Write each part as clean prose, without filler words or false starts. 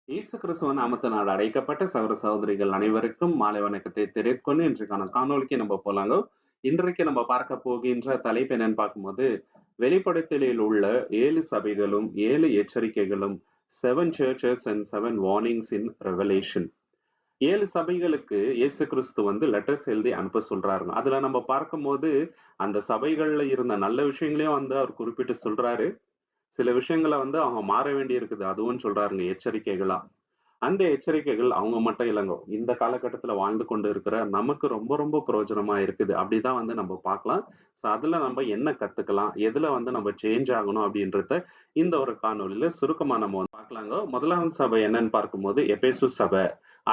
இயேசு கிறிஸ்துவ நாமத்தினால் அழைக்கப்பட்ட சகோதர சகோதரிகள் அனைவருக்கும் மாலை வணக்கத்தை தெரிவித்துக்கொண்டு இன்றைக்கான காணொளிக்கு நம்ம போலாங்க. இன்றைக்கு நம்ம பார்க்க போகின்ற தலைப்பு என்னன்னு பார்க்கும்போது, வெளிப்படுத்தலில் உள்ள 7 சபைகளும் 7 எச்சரிக்கைகளும், 7 churches and 7 warnings in Revelation. 7 சபைகளுக்கு இயேசு கிறிஸ்து லெட்டர்ஸ் எழுதி அனுப்ப சொல்றாருங்க. அதுல நம்ம பார்க்கும்போது அந்த சபைகள்ல இருந்த நல்ல விஷயங்களையும் அவர் குறிப்பிட்டு சொல்றாரு. சில விஷயங்கள அவங்க மாற வேண்டி இருக்குது. அதுவும் சொல்றாருங்க எச்சரிக்கைகளா. அந்த எச்சரிக்கைகள் அவங்க மட்டும் இல்லங்க. இந்த காலகட்டத்துல வாழ்ந்து கொண்டு இருக்கிற நமக்கு ரொம்ப ரொம்ப பிரயோஜனமா இருக்குது. அப்படிதான் நம்ம பார்க்கலாம். சோ அதுல நம்ம என்ன கத்துக்கலாம்? எதுல நம்ம சேஞ்ச் ஆகணும் அப்படின்றத இந்த ஒரு காணொளியில சுருக்கமா நம்ம பார்க்கலாங்க. முதலாவது சபை என்னன்னு பார்க்கும்போது எபேசு சபை.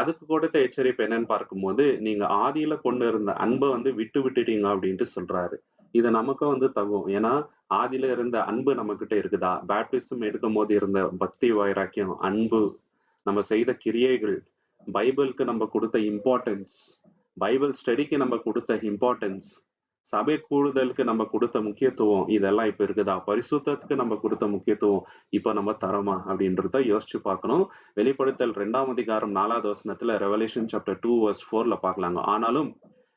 அதுக்கு கொடுத்த எச்சரிப்பு என்னன்னு பார்க்கும்போது, நீங்க ஆதியில கொண்டு இருந்த அன்பை விட்டு விட்டுட்டீங்க அப்படின்ட்டு சொல்றாரு. இது நமக்கும் தகும். ஏன்னா ஆதியில இருந்த அன்பு நம்ம கிட்ட இருக்குதா? பேப்டிசம் எடுக்கும் போது இருந்த பக்தி வைராக்கியம், அன்பு, நம்ம செய்த கிரியைகள், பைபிளுக்கு நம்ம கொடுத்த இம்பார்ட்டன்ஸ், பைபிள் ஸ்டடிக்கு நம்ம கொடுத்த இம்பார்ட்டன்ஸ், சபை கூடுதலுக்கு நம்ம கொடுத்த முக்கியத்துவம், இதெல்லாம் இப்ப இருக்குதா? பரிசுத்தத்துக்கு நம்ம கொடுத்த முக்கியத்துவம் இப்ப நம்ம தரமா அப்படின்றத யோசிச்சு பார்க்கணும். வெளிப்படுத்தல் 2ஆம் அதிகாரம் 4வது வசனத்துல ரெவலேஷன் சாப்டர் 2 verse 4ல பார்க்கலாங்க. ஆனாலும்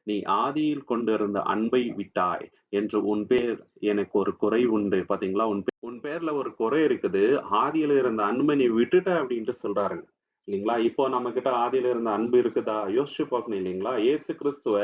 நீ ஆதியில் கொண்டிருந்த அன்பை விட்டாய் என்று உன் பேர் எனக்கு ஒரு குறை உண்டு. பாத்தீங்களா? உன் பேர்ல ஒரு குறை இருக்குது. ஆதியில இருந்த அன்பை நீ விட்டுட்ட அப்படின்ட்டு சொல்றாருங்க. இல்லைங்களா? இப்போ நம்ம கிட்ட ஆதியில இருந்த அன்பு இருக்குதா? யோசிச்சு பார்க்கணும் இல்லைங்களா? இயேசு கிறிஸ்துவ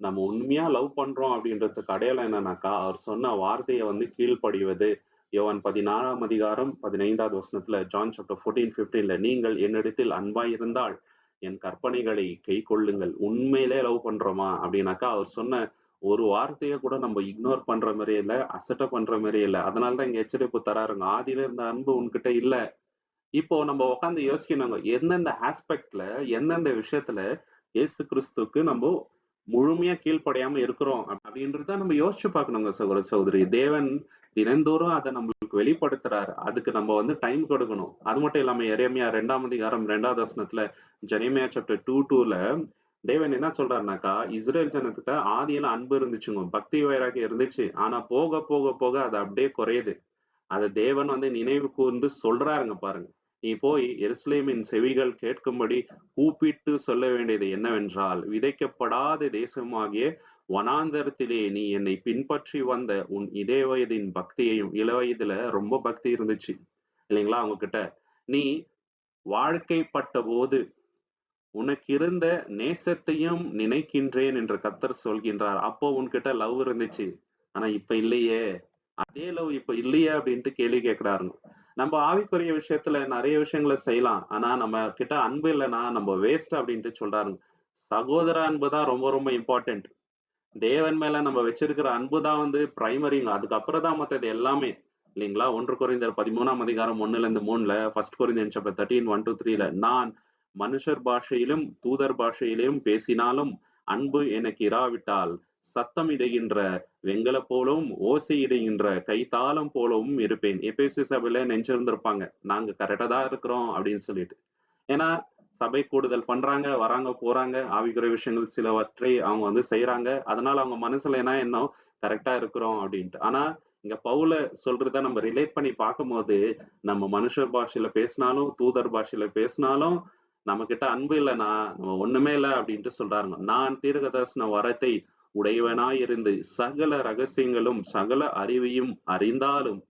நம்ம உண்மையா லவ் பண்றோம் அப்படின்றதுக்கு அடையாளம் என்னன்னாக்கா, அவர் சொன்ன வார்த்தையை கீழ்ப்படிவது. யோவான் 14ஆம் அதிகாரம் 15வது வசனத்துல, ஜான் சாப்டர் 14:15ல, நீங்கள் என்னிடத்தில் அன்பாய் இருந்தால் என் கற்பனைகளை கை கொள்ளுங்கள். உண்மையிலே லவ் பண்றோமா அப்படின்னாக்கா, அவர் சொன்ன ஒரு வார்த்தையை கூட நம்ம இக்னோர் பண்ற மாதிரி இல்ல, அசட்டை பண்ற மாதிரி இல்ல. அதனாலதான் இங்க எச்சரிப்பு தராருங்க. ஆதியில இருந்த அன்பு உன்கிட்ட இல்ல. இப்போ நம்ம உட்கார்ந்து யோசிக்கணுங்க. எந்தெந்த ஆஸ்பெக்ட்ல, எந்தெந்த விஷயத்துல இயேசு கிறிஸ்துவுக்கு நம்ம முழுமையா கீழ்ப்படியாம இருக்கிறோம் அப்படின்றத நம்ம யோசிச்சு பார்க்கணுங்க சகோதர சகோதரி. தேவன் தினந்தோறும் அதை நம்மளுக்கு வெளிப்படுத்துறாரு. அதுக்கு நம்ம டைம் கொடுக்கணும். அது மட்டும் இல்லாம எரேமியா 2ஆம் அதிகாரம் 2வது வசனத்துல, ஜெரேமியா சாப்டர் 2:2ல தேவன் என்ன சொல்றாருனாக்கா, இஸ்ரேல் ஜனத்திட்ட ஆதியில அன்பு இருந்துச்சுங்க, பக்தி வைராகியம் இருந்துச்சு. ஆனா போக போக போக அது அப்படியே குறையுது. அத தேவன் நினைவு கூர்ந்து சொல்றாருங்க பாருங்க. நீ போய் எருசலேமின் செவிகள் கேட்கும்படி கூப்பிட்டு சொல்ல வேண்டியது என்னவென்றால், விதைக்கப்படாத தேசமாகிய வனாந்தரத்திலே நீ என்னை பின்பற்றி வந்த உன் இடைவயதின் பக்தியையும், இளவயதுல ரொம்ப பக்தி இருந்துச்சு இல்லைங்களா அவங்க கிட்ட, நீ வாழ்க்கைப்பட்ட போது உனக்கு இருந்த நேசத்தையும் நினைக்கின்றேன் என்று கர்த்தர் சொல்கின்றார். அப்போ உன்கிட்ட லவ் இருந்துச்சு, ஆனா இப்ப இல்லையே. அதே லவ் இப்ப இல்லையே அப்படின்ட்டு கேள்வி கேட்கிறாருங்க. நம்ம ஆவிக்குரிய விஷயத்துல நிறைய விஷயங்களை செய்யலாம். ஆனா நம்ம கிட்ட அன்பு இல்லைன்னா நம்ம வேஸ்ட் அப்படின்ட்டு சொல்றாருங்க. சகோதர அன்பு தான் ரொம்ப ரொம்ப இம்பார்ட்டன்ட். தேவன் மேல நம்ம வச்சிருக்கிற அன்பு தான் பிரைமரிங்க. அதுக்கப்புறம் தான் மத்தது எல்லாமே. இல்லைங்களா? 1 கொரிந்தியர் 13ஆம் அதிகாரம் 1-3ல, 1 கொரிந்தியன் சாப்டர் 13 1-3ல, நான் மனுஷர் பாஷையிலும் தூதர் பாஷையிலும் பேசினாலும் அன்பு எனக்கு இராவிட்டால் சத்தம் இடுகின்ற வெங்கல போலவும் ஓசையிடுகின்ற கைத்தாளம் போலவும் இருப்பேன். எபேசு சபையில நெஞ்சிருந்திருப்பாங்க, நாங்க கரெக்டா தான் இருக்கிறோம் அப்படின்னு சொல்லிட்டு. ஏன்னா சபை கூடுதல் பண்றாங்க, வராங்க, போறாங்க, ஆவிக்குரிய விஷயங்கள் சிலவற்றை அவங்க செய்யறாங்க. அதனால அவங்க மனசுல என்ன எண்ணம், கரெக்டா இருக்கிறோம் அப்படின்ட்டு. ஆனா இங்க பவுல சொல்றத நம்ம ரிலேட் பண்ணி பார்க்கும்போது, நம்ம மனுஷர் பாஷையில பேசினாலும் தூதர் பாஷையில பேசினாலும் நம்ம கிட்ட அன்பு இல்லைன்னா நம்ம ஒண்ணுமே இல்லை அப்படின்ட்டு சொல்றாருங்க. நான் தீர்க்கதரிசன வரத்தை உடையவனாய் இருந்து சகல ரகசியங்களும் சகல அறிவையும் அறிந்தாலும்,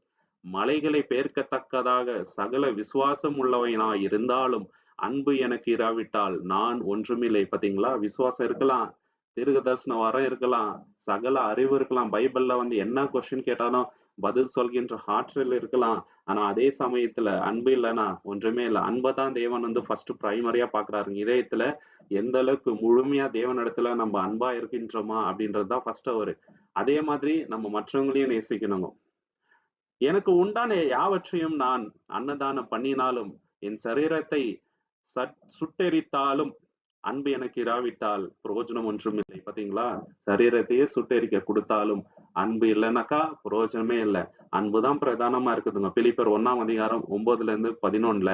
மலைகளை பெயர்க்கத்தக்கதாக சகல விசுவாசம் உள்ளவனாய் இருந்தாலும் அன்பு எனக்கு இராவிட்டால் நான் ஒன்றுமில்லை. பாத்தீங்களா? விசுவாசம் இருக்கலாம், தீர்க்க தரிசன வரம் இருக்கலாம், சகல அறிவு இருக்கலாம், பைபிள்ல என்ன கொஸ்டின் கேட்டாலும் பதில் சொல்கின்ற ஆற்றல் இருக்கலாம். ஆனா அதே சமயத்துல அன்பு இல்லைன்னா ஒன்றுமே இல்லை. அன்பை தான் தேவன் ஃபர்ஸ்ட் பிரைமரியா பாக்குறாருங்க. இதயத்துல எந்த அளவுக்கு முழுமையா தேவனிடத்துல நம்ம அன்பா இருக்கின்றோமா அப்படின்றதுதான் ஃபர்ஸ்ட் அவரு. அதே மாதிரி நம்ம மற்றவங்களையும் நேசிக்கணுங்க. எனக்கு உண்டான யாவற்றையும் நான் அன்னதானம் பண்ணினாலும், என் சரீரத்தை சுட்டெரித்தாலும் அன்பு எனக்கு இராவிட்டால் பிரயோஜனம் ஒன்றும் இல்லை. பாத்தீங்களா? சரீரத்தையே சுட்டெரிக்க கொடுத்தாலும் அன்பு இல்லைனாக்கா பிரயோஜனமே இல்லை. அன்புதான் பிரதானமா இருக்குதுங்க. பிலிப்பியர் 1ஆம் அதிகாரம் 9-11ல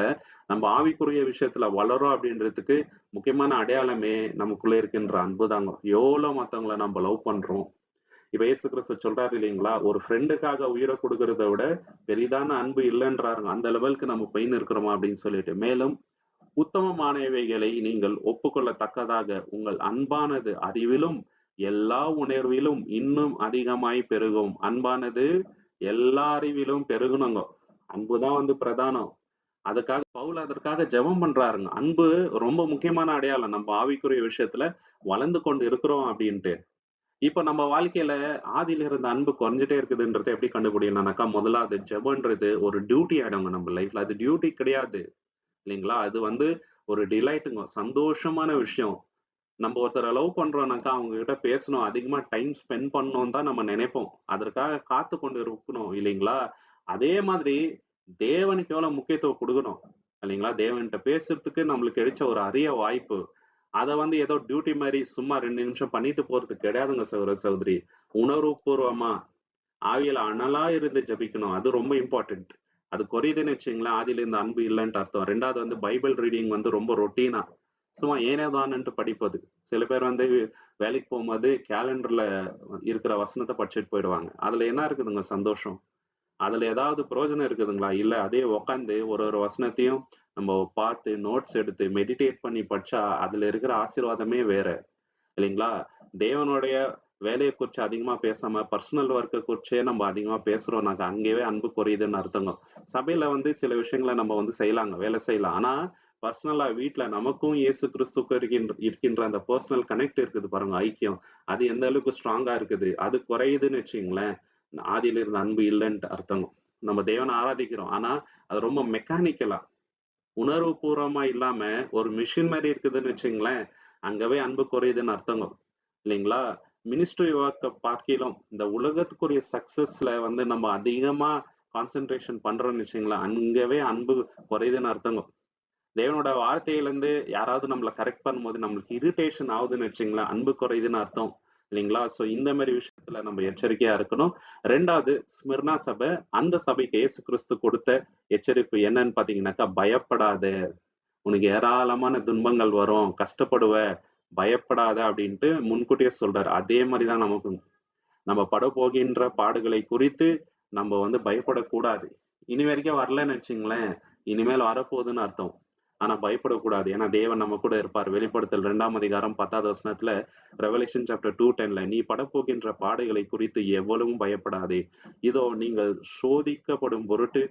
நம்ம ஆவிக்குரிய விஷயத்துல வளரும் அப்படின்றதுக்கு முக்கியமான அடையாளமே நமக்குள்ள இருக்கின்ற அன்பு தாங்க. எவ்வளவு மத்தவங்களை நம்ம லவ் பண்றோம். இப்ப இயேசு கிறிஸ்து சொல்றாரு இல்லைங்களா, ஒரு ஃப்ரெண்டுக்காக உயிரை கொடுக்கறத விட பெரிதான அன்பு இல்லைன்றாருங்க. அந்த லெவலுக்கு நம்ம போயின்னு இருக்கிறோமா அப்படின்னு சொல்லிட்டு. மேலும் உத்தமமானவைகளை நீங்கள் ஒப்புக்கொள்ளத்தக்கதாக உங்கள் அன்பானது அறிவிலும் எல்லா உணர்விலும் இன்னும் அதிகமாய் பெருகும். அன்பானது எல்லா அறிவிலும் பெருகணுங்க. அன்புதான் பிரதானம். அதுக்காக பவுல் அதற்காக ஜெபம் பண்றாருங்க. அன்பு ரொம்ப முக்கியமான அடையாளம். நம்ம ஆவிக்குரிய விஷயத்துல வளர்ந்து கொண்டு இருக்கிறோம் அப்படின்ட்டு. இப்ப நம்ம வாழ்க்கையில ஆதியில இருந்த அன்பு குறைஞ்சிட்டே இருக்குதுன்றத எப்படி கண்டுபிடிக்கணும்னாக்கா, முதல்ல அது ஜெபம்ன்றது ஒரு டியூட்டி ஆயிடுங்க நம்ம லைஃப்ல. அது டியூட்டி கிடையாது இல்லைங்களா? அது ஒரு டிலைட்டுங்க. சந்தோஷமான விஷயம். நம்ம ஒருத்தரை லவ் பண்றோம்னாக்கா, அவங்க கிட்ட பேசணும், அதிகமா டைம் ஸ்பெண்ட் பண்ணணும்னு தான் நம்ம நினைப்போம். அதற்காக காத்து கொண்டு இருக்கணும் இல்லைங்களா? அதே மாதிரி தேவனுக்கு எவ்வளவு முக்கியத்துவம் கொடுக்கணும் இல்லைங்களா? தேவன்கிட்ட பேசுறதுக்கு நம்மளுக்கு கிடைச்ச ஒரு அரிய வாய்ப்பு. அத ஏதோ டியூட்டி மாதிரி சும்மா 2 நிமிஷம் பண்ணிட்டு போறது கிடையாதுங்க சகோதர சகோதரி. உணர்வுபூர்வமா ஆவியில அனலா இருந்து ஜெபிக்கணும். அது ரொம்ப இம்பார்ட்டன்ட். அது குறையுதுன்னு வச்சுக்கங்களேன், ஆதியில இந்த அன்பு இல்லைன்ட்டு அர்த்தம். 2வது பைபிள் ரீடிங் ரொம்ப ரொட்டீனா சும்மா ஏனோதானன்ட்டு படிப்பது. சில பேர் வேலைக்கு போகும்போது கேலண்டர்ல இருக்கிற வசனத்தை படிச்சுட்டு போயிடுவாங்க. அதுல என்ன இருக்குதுங்க சந்தோஷம்? அதுல ஏதாவது பிரயோஜனம் இருக்குதுங்களா? இல்ல. அதே உட்காந்து ஒரு ஒரு வசனத்தையும் நம்ம பார்த்து நோட்ஸ் எடுத்து மெடிடேட் பண்ணி படிச்சா அதுல இருக்கிற ஆசீர்வாதமே வேற இல்லைங்களா? தேவனுடைய வேலையை குறிச்சு அதிகமா பேசாம பர்சனல் ஒர்க்கை குறிச்சே நம்ம அதிகமா பேசுறோம்னாக்க அங்கேயே அன்பு குறையுதுன்னு அர்த்தங்க. சபையில சில விஷயங்களை நம்ம செய்யலாங்க, வேலை செய்யலாம். ஆனா பர்சனலா வீட்ல நமக்கும் இயேசு கிறிஸ்துக்கும் இருக்கின்ற அந்த பர்சனல் கனெக்ட் இருக்குது பாருங்க, ஐக்கியம். அது எந்த அளவுக்கு ஸ்ட்ராங்கா இருக்குது, அது குறையுதுன்னு வச்சுங்களேன், ஆதியில இருந்த அன்பு இல்லைன்ட்டு அர்த்தங்க. நம்ம தேவனை ஆராதிக்கிறோம், ஆனா அது ரொம்ப மெக்கானிக்கலா உணர்வு பூர்வமா இல்லாம ஒரு மிஷின் மாதிரி இருக்குதுன்னு வச்சுங்களேன், அங்கவே அன்பு குறையுதுன்னு அர்த்தங்க இல்லைங்களா? மினிஸ்ட்ரி ஒர்க்க பார்க்கிலும் இந்த உலகத்துக்குரிய சக்சஸ்ல நம்ம அதிகமா கான்சென்ட்ரேஷன் பண்றோம்னு வச்சுங்களேன், அங்கவே அன்பு குறையுதுன்னு அர்த்தங்க. தேவனோட வார்த்தையிலிருந்து யாராவது நம்மள கரெக்ட் பண்ணும்போது நம்மளுக்கு இரிட்டேஷன் ஆகுதுன்னு வச்சுங்களேன், அன்பு குறையுதுன்னு அர்த்தம் இல்லைங்களா? சோ இந்த மாதிரி விஷயத்துல நம்ம எச்சரிக்கையா இருக்கணும். 2வது ஸ்மிர்னா சபை, அந்த சபைக்கு இயேசு கிறிஸ்து கொடுத்த எச்சரிப்பு என்னன்னு பாத்தீங்கன்னாக்கா, பயப்படாத, உனக்கு ஏராளமான துன்பங்கள் வரும், கஷ்டப்படுவ, பயப்படாத அப்படின்ட்டு முன்கூட்டியே சொல்றாரு. அதே மாதிரிதான் நமக்கும் நம்ம பட போகின்ற பாடுகளை குறித்து நம்ம பயப்படக்கூடாது. இனி வரைக்கும் வரலன்னு வச்சுங்களேன், இனிமேல் வரப்போகுதுன்னு அர்த்தம். ஆனா பயப்படக்கூடாது. ஏன்னா தேவன் நம்ம கூட இருப்பார். வெளிப்படுத்தல் 2ஆம் அதிகாரம் 10வது வசனத்துல, ரெவலேஷன் சாப்டர் 2:10ல, நீ படப்போகின்ற பாடுகளை குறித்து எவ்வளவும் பயப்படாதே. இதோ நீங்கள் சோதிக்கப்படும் பொருட்டு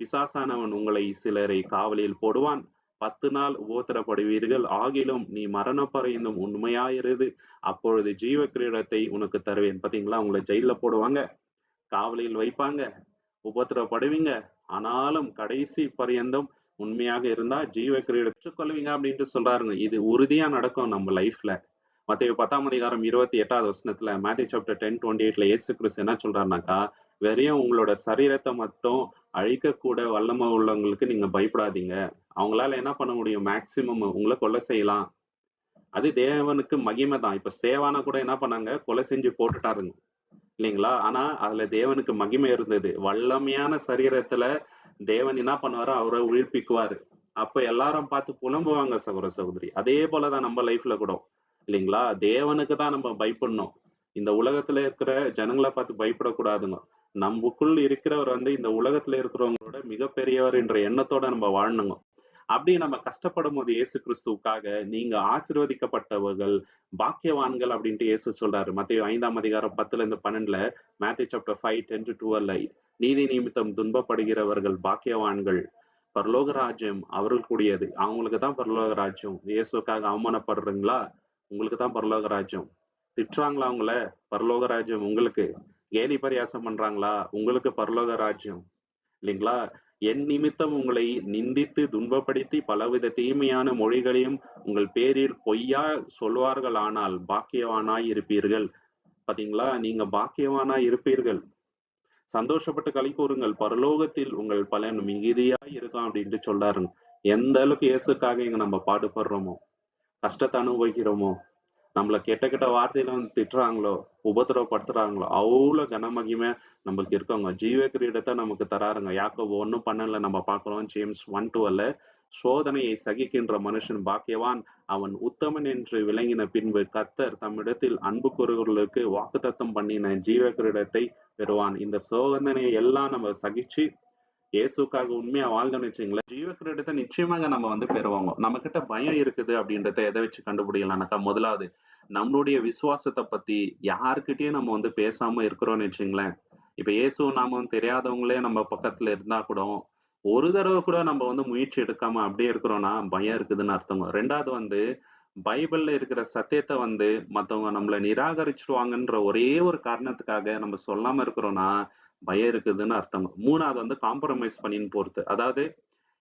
பிசாசானவன் உங்களை சிலரை காவலில் போடுவான். 10 நாள் உபத்திரப்படுவீர்கள். ஆகிலும் நீ மரணப்பறைந்தும் உண்மையாயிரு, அப்பொழுது ஜீவ கிரீடத்தை உனக்கு தருவேன். பாத்தீங்களா, உங்களை ஜெயில போடுவாங்க, காவலில் வைப்பாங்க, உபத்திரப்படுவீங்க. ஆனாலும் கடைசி பரியந்தம் உண்மையாக இருந்தா ஜீவ கிரீடம் பெற்றுக்கொள்வீங்க அப்படின்ட்டு சொல்றாருங்க. இது உறுதியா நடக்கும் நம்ம லைஃப்ல. மத்தேயு 10ஆம் அதிகாரம் 28வது வசனத்துல, மேத்யூ சாப்டர் 10:28ல இயேசு கிறிஸ்து என்ன சொல்றாருனாக்கா, வெறும் உங்களோட சரீரத்தை மட்டும் அழிக்கக்கூட வல்லமை உள்ளவங்களுக்கு நீங்க பயப்படாதீங்க. அவங்களால என்ன பண்ண முடியும்? மேக்சிமம் உங்களை கொலை செய்யலாம். அது தேவனுக்கு மகிமை தான். இப்ப ஸ்தேவான கூட என்ன பண்ணாங்க? கொலை செஞ்சு போட்டுட்டாருங்க இல்லைங்களா? ஆனா அதுல தேவனுக்கு மகிமை இருந்தது. வல்லமையான சரீரத்துல தேவன் என்ன பண்ணுவாரு? அவரை உயிர்ப்பிக்குவாரு. அப்ப எல்லாரும் பார்த்து புலம்புவாங்க சகோதர சகோதரி. அதே போலதான் நம்ம லைஃப்ல கூட இல்லைங்களா? தேவனுக்கு தான் நம்ம பயப்படணும். இந்த உலகத்துல இருக்கிற ஜனங்களை பார்த்து பயப்படக்கூடாதுங்க. நமக்குள் இருக்கிறவர் இந்த உலகத்துல இருக்கிறவங்களோட மிகப்பெரியவர் என்ற எண்ணத்தோட நம்ம வாழணுங்க. அப்படி நம்ம கஷ்டப்படும் போது இயேசு கிறிஸ்துவுக்காக நீங்க ஆசீர்வதிக்கப்பட்டவர்கள், பாக்கியவான்கள் அப்படின்ட்டு இயேசு சொல்றாரு. மத்தேயு 5ஆம் அதிகாரம் 10-12, மேத்யூ சாப்டர் 5:10-12, நீதி நிமித்தம் துன்பப்படுகிறவர்கள் பாக்கியவான்கள், பரலோக ராஜ்யம் அவர்களுக்குரியது. அவங்களுக்கு தான் பரலோக ராஜ்யம். இயேசுக்காக அவமானப்படுறீங்களா? உங்களுக்கு தான் பரலோக ராஜ்யம். திட்டுறாங்களா உங்கள? பரலோக ராஜ்யம் உங்களுக்கு. கேலி பரியாசம் பண்றாங்களா? உங்களுக்கு பரலோக ராஜ்யம் இல்லைங்களா? என் நிமித்தம் உங்களை நிந்தித்து துன்பப்படுத்தி பலவித தீமையான மொழிகளையும் உங்கள் பேரில் பொய்யா சொல்வார்கள், ஆனால் பாக்கியவானாய் இருப்பீர்கள். பாத்தீங்களா, நீங்க பாக்கியவானாய் இருப்பீர்கள். சந்தோஷப்பட்டு களி கூறுங்கள், பரலோகத்தில் உங்கள் பலன் மிகுதியாய் இருக்கும் அப்படின்ட்டு சொல்றாருங்க. எந்த அளவுக்கு இயேசுக்காக இங்க நம்ம பாடுபடுறோமோ, கஷ்டத்தை அனுபவிக்கிறோமோ, நம்மள கெட்ட கெட்ட வார்த்தையில திட்டுறாங்களோ, உபத்திரவப்படுத்துறாங்களோ, அவ்வளவு கனமகிமை நம்மளுக்கு இருக்கவங்க. ஜீவ கிரீடத்தை நமக்கு தராருங்க. யாக்கோபு 1:12 நம்ம பார்க்கிறோம். ஜேம்ஸ் 1:12, சோதனையை சகிக்கின்ற மனுஷன் பாக்கியவான், அவன் உத்தமன் என்று விளங்கின பின்பு கர்த்தர் தம்மிடத்தில் அன்பு கூறுகிறவர்களுக்கு வாக்குத்தத்தம் பண்ணின ஜீவ கிரீடத்தை பெறுவான். இந்த சோதனையை எல்லாம் நம்ம சகிச்சு இயேசுக்காக உண்மையா வாழ்ந்தோம்னு வச்சுங்களேன், ஜீவ கிரீடத்தை நிச்சயமாக நம்ம வந்து பெறுவோங்க. நம்ம கிட்ட பயம் இருக்குது அப்படின்றத எதை வச்சு கண்டுபிடிக்கலாம்னாக்கா, முதலாவது நம்மளுடைய விசுவாசத்தை பத்தி யாருக்கிட்டயும் நம்ம வந்து பேசாம இருக்கிறோம்னு வச்சுங்களேன். இப்ப இயேசு நாமம் தெரியாதவங்களே நம்ம பக்கத்துல இருந்தா கூட, ஒரு தடவை கூட நம்ம வந்து முயற்சி எடுக்காம அப்படியே இருக்கிறோம்னா பயம் இருக்குதுன்னு அர்த்தங்க. 2வது வந்து பைபிள்ல இருக்கிற சத்தியத்தை வந்து மத்தவங்க நம்மள நிராகரிச்சுருவாங்கன்ற ஒரே ஒரு காரணத்துக்காக நம்ம சொல்லாம இருக்கிறோம்னா பயம் இருக்குதுன்னு அர்த்தம். 3வது வந்து காம்ப்ரமைஸ் பண்ணின்னு போறது. அதாவது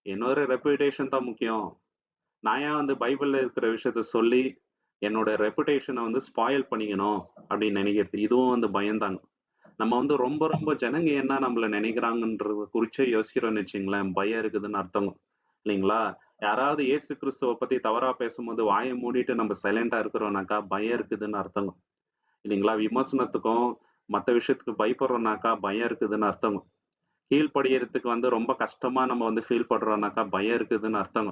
என்னோட ரெப்புடேஷன் தான் முக்கியம். நான் ஏன் வந்து பைபிள்ல இருக்கிற விஷயத்த சொல்லி என்னோட ரெப்புடேஷனை வந்து ஸ்பாயில் பண்ணிக்கணும் அப்படின்னு நினைக்கிறது. இதுவும் வந்து பயம்தாங்க. நம்ம வந்து ரொம்ப ரொம்ப ஜனங்க என்ன நம்மள நினைக்கிறாங்கன்றத குறிச்சே யோசிக்கிறோம்னு வச்சுங்களேன், பயம் இருக்குதுன்னு அர்த்தம். இல்லைங்களா? யாராவது இயேசு கிறிஸ்துவ பத்தி தவறா பேசும்போது வாயை மூடிட்டு நம்ம சைலண்டா இருக்கிறோம்னாக்கா பயம் இருக்குதுன்னு அர்த்தம். இல்லைங்களா? விமர்சனத்துக்கும் மத்த விஷயத்துக்கு பயப்படுறோம்னாக்கா பயம் இருக்குதுன்னு அர்த்தம். கீழ்ப்படியறதுக்கு வந்து ரொம்ப கஷ்டமா நம்ம வந்து ஃபீல் பண்றோம்னாக்கா பயம் இருக்குதுன்னு அர்த்தம்.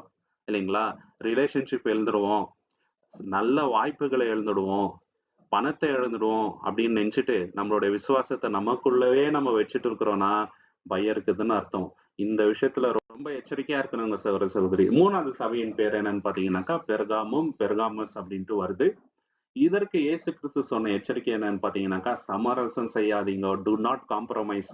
இல்லைங்களா? ரிலேஷன்ஷிப் இழந்துருவோம். நல்ல வாய்ப்புகளை இழந்துடுவோம். பணத்தை இழந்துடுவோம் அப்படின்னு நினைச்சிட்டு நம்மளுடைய விசுவாசத்தை நமக்குள்ளவே நம்ம வச்சுட்டு இருக்கிறோம்னா பயம் இருக்குதுன்னு அர்த்தம். இந்த விஷயத்துல ரொம்ப எச்சரிக்கையா இருக்கணுங்க சகோதர சகோதரி. 3வது சபையின் பேர் என்னன்னு பாத்தீங்கன்னாக்கா பெர்காமஸ் அப்படின்ட்டு வருது. இதற்கு இயேசு கிறிஸ்து சொன்ன எச்சரிக்கை என்னன்னு பாத்தீங்கன்னாக்கா, சமரசம் செய்யாதீங்க, டு நாட் காம்ப்ரமைஸ்.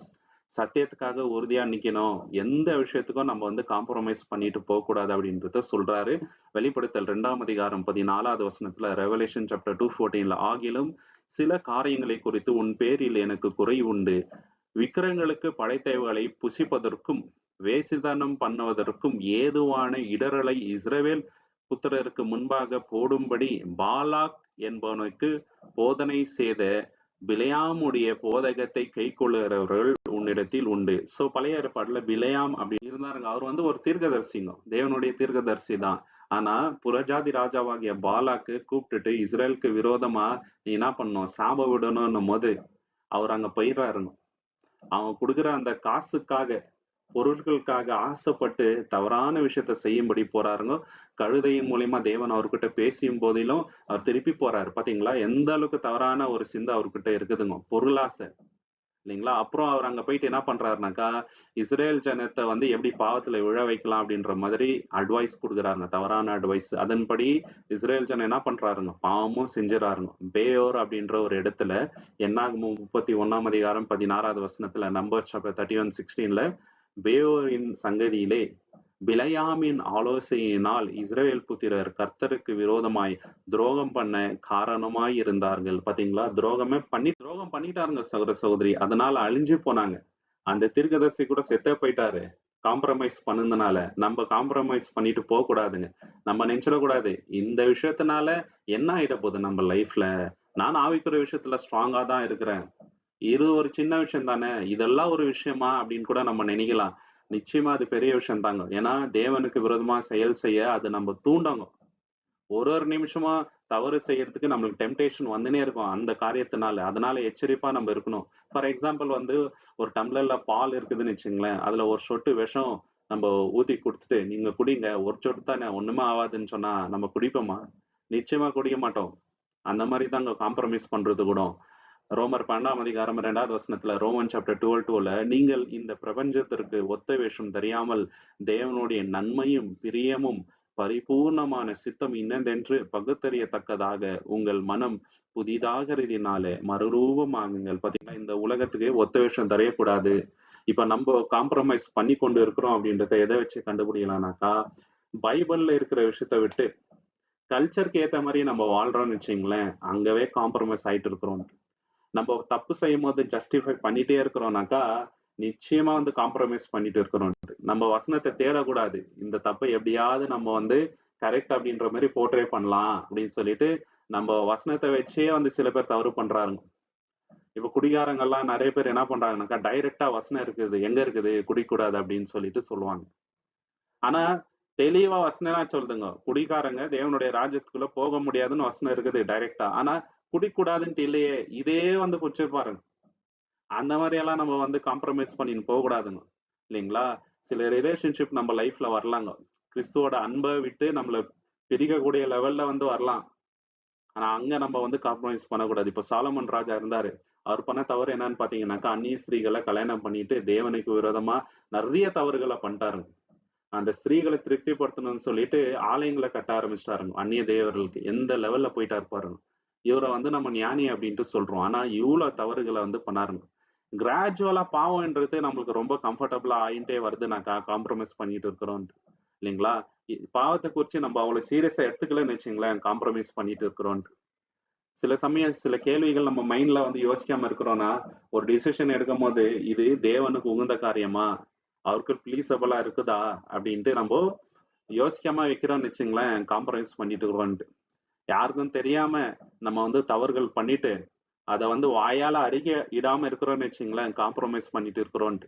சத்தியத்துக்காக உறுதியா நிக்கணும். எந்த விஷயத்துக்கும் நம்ம வந்து காம்ப்ரமைஸ் பண்ணிட்டு போக கூடாது அப்படின்றத சொல்றாரு. வெளிப்படுத்தல் 2ஆம் அதிகாரம் 14வது வசனத்துல, ரெவலேஷன் சாப்டர் 2:14, ஆகிலும் சில காரியங்களை குறித்து உன் பேரில் எனக்கு குறை உண்டு. விக்கிரங்களுக்கு படைத்தவைகளை புசிப்பதற்கும் வேசித்தனம் பண்ணுவதற்கும் ஏதுவான இடறலை இஸ்ரவேல் புத்திரருக்கு முன்பாக போடும்படி பாலாக் என்பவனுக்கு போதனை செய்த பிலேயாமுடைய போதகத்தை கைக்கொள்ளுகிறவர்கள் உன்னிடத்தில் உண்டு. சோ பழைய ஏற்பாடுல பிலேயாம் அப்படி இருந்தாருங்க. அவர் வந்து ஒரு தீர்க்கதரிசிங்க, தேவனுடைய தீர்க்கதரிசி தான். ஆனா புறஜாதி ராஜாவாகிய பாலாக்கு கூப்பிட்டுட்டு இஸ்ரேலுக்கு விரோதமா நீ என்ன பண்ணணும், சாப விடணும்னும் போது அவர் அங்க போயிடுறாருங்க. அவன் கொடுக்குற அந்த காசுக்காக, பொருட்களுக்காக ஆசைப்பட்டு தவறான விஷயத்த செய்யும்படி போறாருங்க. கழுதையின் மூலியமா தேவன் அவர்கிட்ட பேசியும் போதிலும் அவர் திருப்பி போறாரு. பாத்தீங்களா? எந்த அளவுக்கு தவறான ஒரு சிந்தை அவர்கிட்ட இருக்குதுங்க, பொருளாசை. இல்லைங்களா? அப்புறம் அவர் அங்க போயிட்டு என்ன பண்றாருனாக்கா, இஸ்ரேல் ஜனத்தை வந்து எப்படி பாவத்துல விழ வைக்கலாம் அப்படின்ற மாதிரி அட்வைஸ் கொடுக்குறாருங்க, தவறான அட்வைஸ். அதன்படி இஸ்ரேல் ஜனம் என்ன பண்றாருங்க, பாவமும் செஞ்சுறாருங்க. பேயோர் அப்படின்ற ஒரு இடத்துல என்னாகும் 31ஆம் அதிகாரம் 16வது வசனத்துல, நம்பர் சாப்டர் 31:16, பேயோரின் சங்கதியிலே பிலேயாமின் ஆலோசனையினால் இஸ்ரவேல் புத்திரர் கர்த்தருக்கு விரோதமாய் துரோகம் பண்ண காரணமாய் இருந்தார்கள். பாத்தீங்களா? துரோகம் பண்ணிட்டாருங்க சகோதர சகோதரி. அதனால அழிஞ்சு போனாங்க. அந்த தீர்க்கதரிசி கூட செத்தே போயிட்டாரு. காம்ப்ரமைஸ் பண்ணதுனால நம்ம காம்ப்ரமைஸ் பண்ணிட்டு போக கூடாதுங்க. நம்ம நினைச்சிடக்கூடாது இந்த விஷயத்தினால என்ன ஆயிட போகுது நம்ம லைஃப்ல. நான் ஆவிக்குரிய விஷயத்துல ஸ்ட்ராங்கா தான் இருக்கிறேன், இது ஒரு சின்ன விஷயம் தானே, இதெல்லாம் ஒரு விஷயமா அப்படின்னு கூட நம்ம நினைக்கலாம். நிச்சயமா அது பெரிய விஷயம் தாங்க. ஏன்னா தேவனுக்கு விரோதமா செயல் செய்ய அது நம்ம தூண்டங்க. ஒரு ஒரு நிமிஷமா தவறு செய்யறதுக்கு நம்மளுக்கு டெம்டேஷன் வந்துனே இருக்கும் அந்த காரியத்தினால. அதனால எச்சரிப்பா நம்ம இருக்கணும். ஃபார் எக்ஸாம்பிள் வந்து ஒரு டம்ளர்ல பால் இருக்குதுன்னு வச்சுங்களேன், அதுல ஒரு சொட்டு விஷம் நம்ம ஊத்தி குடுத்துட்டு நீங்க குடிங்க, ஒரு சொட்டு தானே ஒண்ணுமே ஆகாதுன்னு சொன்னா நம்ம குடிப்போமா? நிச்சயமா குடிக்க மாட்டோம். அந்த மாதிரி தாங்க காம்ப்ரமைஸ் பண்றது கூட. ரோமர் 12ஆம் அதிகாரம் 2வது வசனத்துல, ரோமன் சாப்டர் 12:2ல, நீங்கள் இந்த பிரபஞ்சத்திற்கு ஒத்த வேஷம் தெரியாமல் தேவனுடைய நன்மையும் பிரியமும் பரிபூர்ணமான சித்தம் இன்னதென்று பகுத்தறியத்தக்கதாக உங்கள் மனம் புதிதாகிறதினாலே மறுரூபமாகுங்கள். பாத்தீங்கன்னா, இந்த உலகத்துக்கு ஒத்த வேஷம் தெரியக்கூடாது. இப்ப நம்ம காம்ப்ரமைஸ் பண்ணி கொண்டு இருக்கிறோம் அப்படின்றத எதை வச்சு கண்டுபிடிக்கலாம்னாக்கா, பைபிள்ல இருக்கிற விஷயத்த விட்டு கல்ச்சருக்கு ஏத்த மாதிரி நம்ம வாழ்றோம்னு வச்சுங்களேன், அங்கவே காம்ப்ரமைஸ் ஆயிட்டு இருக்கிறோம். நம்ம தப்பு செய்யும் போது ஜஸ்டிஃபை பண்ணிட்டே இருக்கிறோம்னாக்கா நிச்சயமா வந்து காம்ப்ரமைஸ் பண்ணிட்டு இருக்கிறோம். நம்ம வசனத்தை தேடக்கூடாது. இந்த தப்பை எப்படியாவது நம்ம வந்து கரெக்ட் அப்படின்ற மாதிரி போர்ட்ரே பண்ணலாம் அப்படின்னு சொல்லிட்டு நம்ம வசனத்தை வச்சே வந்து சில பேர் தவறு பண்றாங்க. இப்ப குடிகாரங்கெல்லாம் நிறைய பேர் என்ன பண்றாங்கனாக்கா, டைரக்டா வசனம் இருக்குது, எங்க இருக்குது குடிக்கூடாது அப்படின்னு சொல்லிட்டு சொல்லுவாங்க. ஆனா தெளிவா வசனம் சொல்லுதுங்க, குடிகாரங்க தேவனுடைய ராஜ்யத்துக்குள்ள போக முடியாதுன்னு வசனம் இருக்குது டைரக்டா. ஆனா குடிக்கூடாதுன்ட்டு இல்லையே, இதே வந்து பாருங்க. அந்த மாதிரி எல்லாம் நம்ம வந்து காம்ப்ரமைஸ் பண்ணின்னு போக கூடாதுங்க. இல்லைங்களா? சில ரிலேஷன்ஷிப் நம்ம லைஃப்ல வரலாங்க. கிறிஸ்துவோட அன்பை விட்டு நம்மள பிரிக்கக்கூடிய லெவல்ல வந்து வரலாம். ஆனா அங்க நம்ம வந்து காம்ப்ரமைஸ் பண்ணக்கூடாது. இப்ப சாலமன் ராஜா இருந்தாரு. அவர் பண்ண தவறு என்னன்னு பாத்தீங்கன்னாக்கா, அந்நிய ஸ்திரீகளை கல்யாணம் பண்ணிட்டு தேவனுக்கு விரோதமா நிறைய தவறுகளை பண்ணிட்டாருங்க. அந்த ஸ்திரீகளை திருப்திப்படுத்தணும்னு சொல்லிட்டு ஆலயங்களை கட்ட ஆரம்பிச்சிட்டாருங்க அந்நிய தேவர்களுக்கு. எந்த லெவல்ல போயிட்டாரு பாருங்க. இவரை வந்து நம்ம ஞானி அப்படின்ட்டு சொல்றோம். ஆனா இவ்வளவு தவறுகளை வந்து பண்ணாருங்க. கிராஜுவலா பாவம்ன்றது நம்மளுக்கு ரொம்ப கம்ஃபர்டபுளா ஆயிட்டே வருதுனாக்கா காம்ப்ரமைஸ் பண்ணிட்டு இருக்கிறோம் இல்லைங்களா? பாவத்தை குறிச்சு நம்ம அவ்வளவு சீரியஸா எடுத்துக்கலன்னு வச்சுங்களேன், காம்ப்ரமைஸ் பண்ணிட்டு இருக்கிறோம். சில சமயம் சில கேள்விகள் நம்ம மைண்ட்ல வந்து யோசிக்காம இருக்கிறோம்னா, ஒரு டிசிஷன் எடுக்கும் போது இது தேவனுக்கு உகந்த காரியமா, அவருக்கு ப்ளீஸபிளா இருக்குதா அப்படின்ட்டு நம்ம யோசிக்காம வைக்கிறோம்னு வச்சுங்களேன், காம்ப்ரமைஸ் பண்ணிட்டு இருக்கிறோம்ட்டு. யாருக்கும் தெரியாம நம்ம வந்து தவறுகள் பண்ணிட்டு அதை வந்து வாயால அறிக்கை இடாம இருக்கிறோம்னு வச்சுங்களேன், காம்ப்ரமைஸ் பண்ணிட்டு இருக்கிறோம்ட்டு.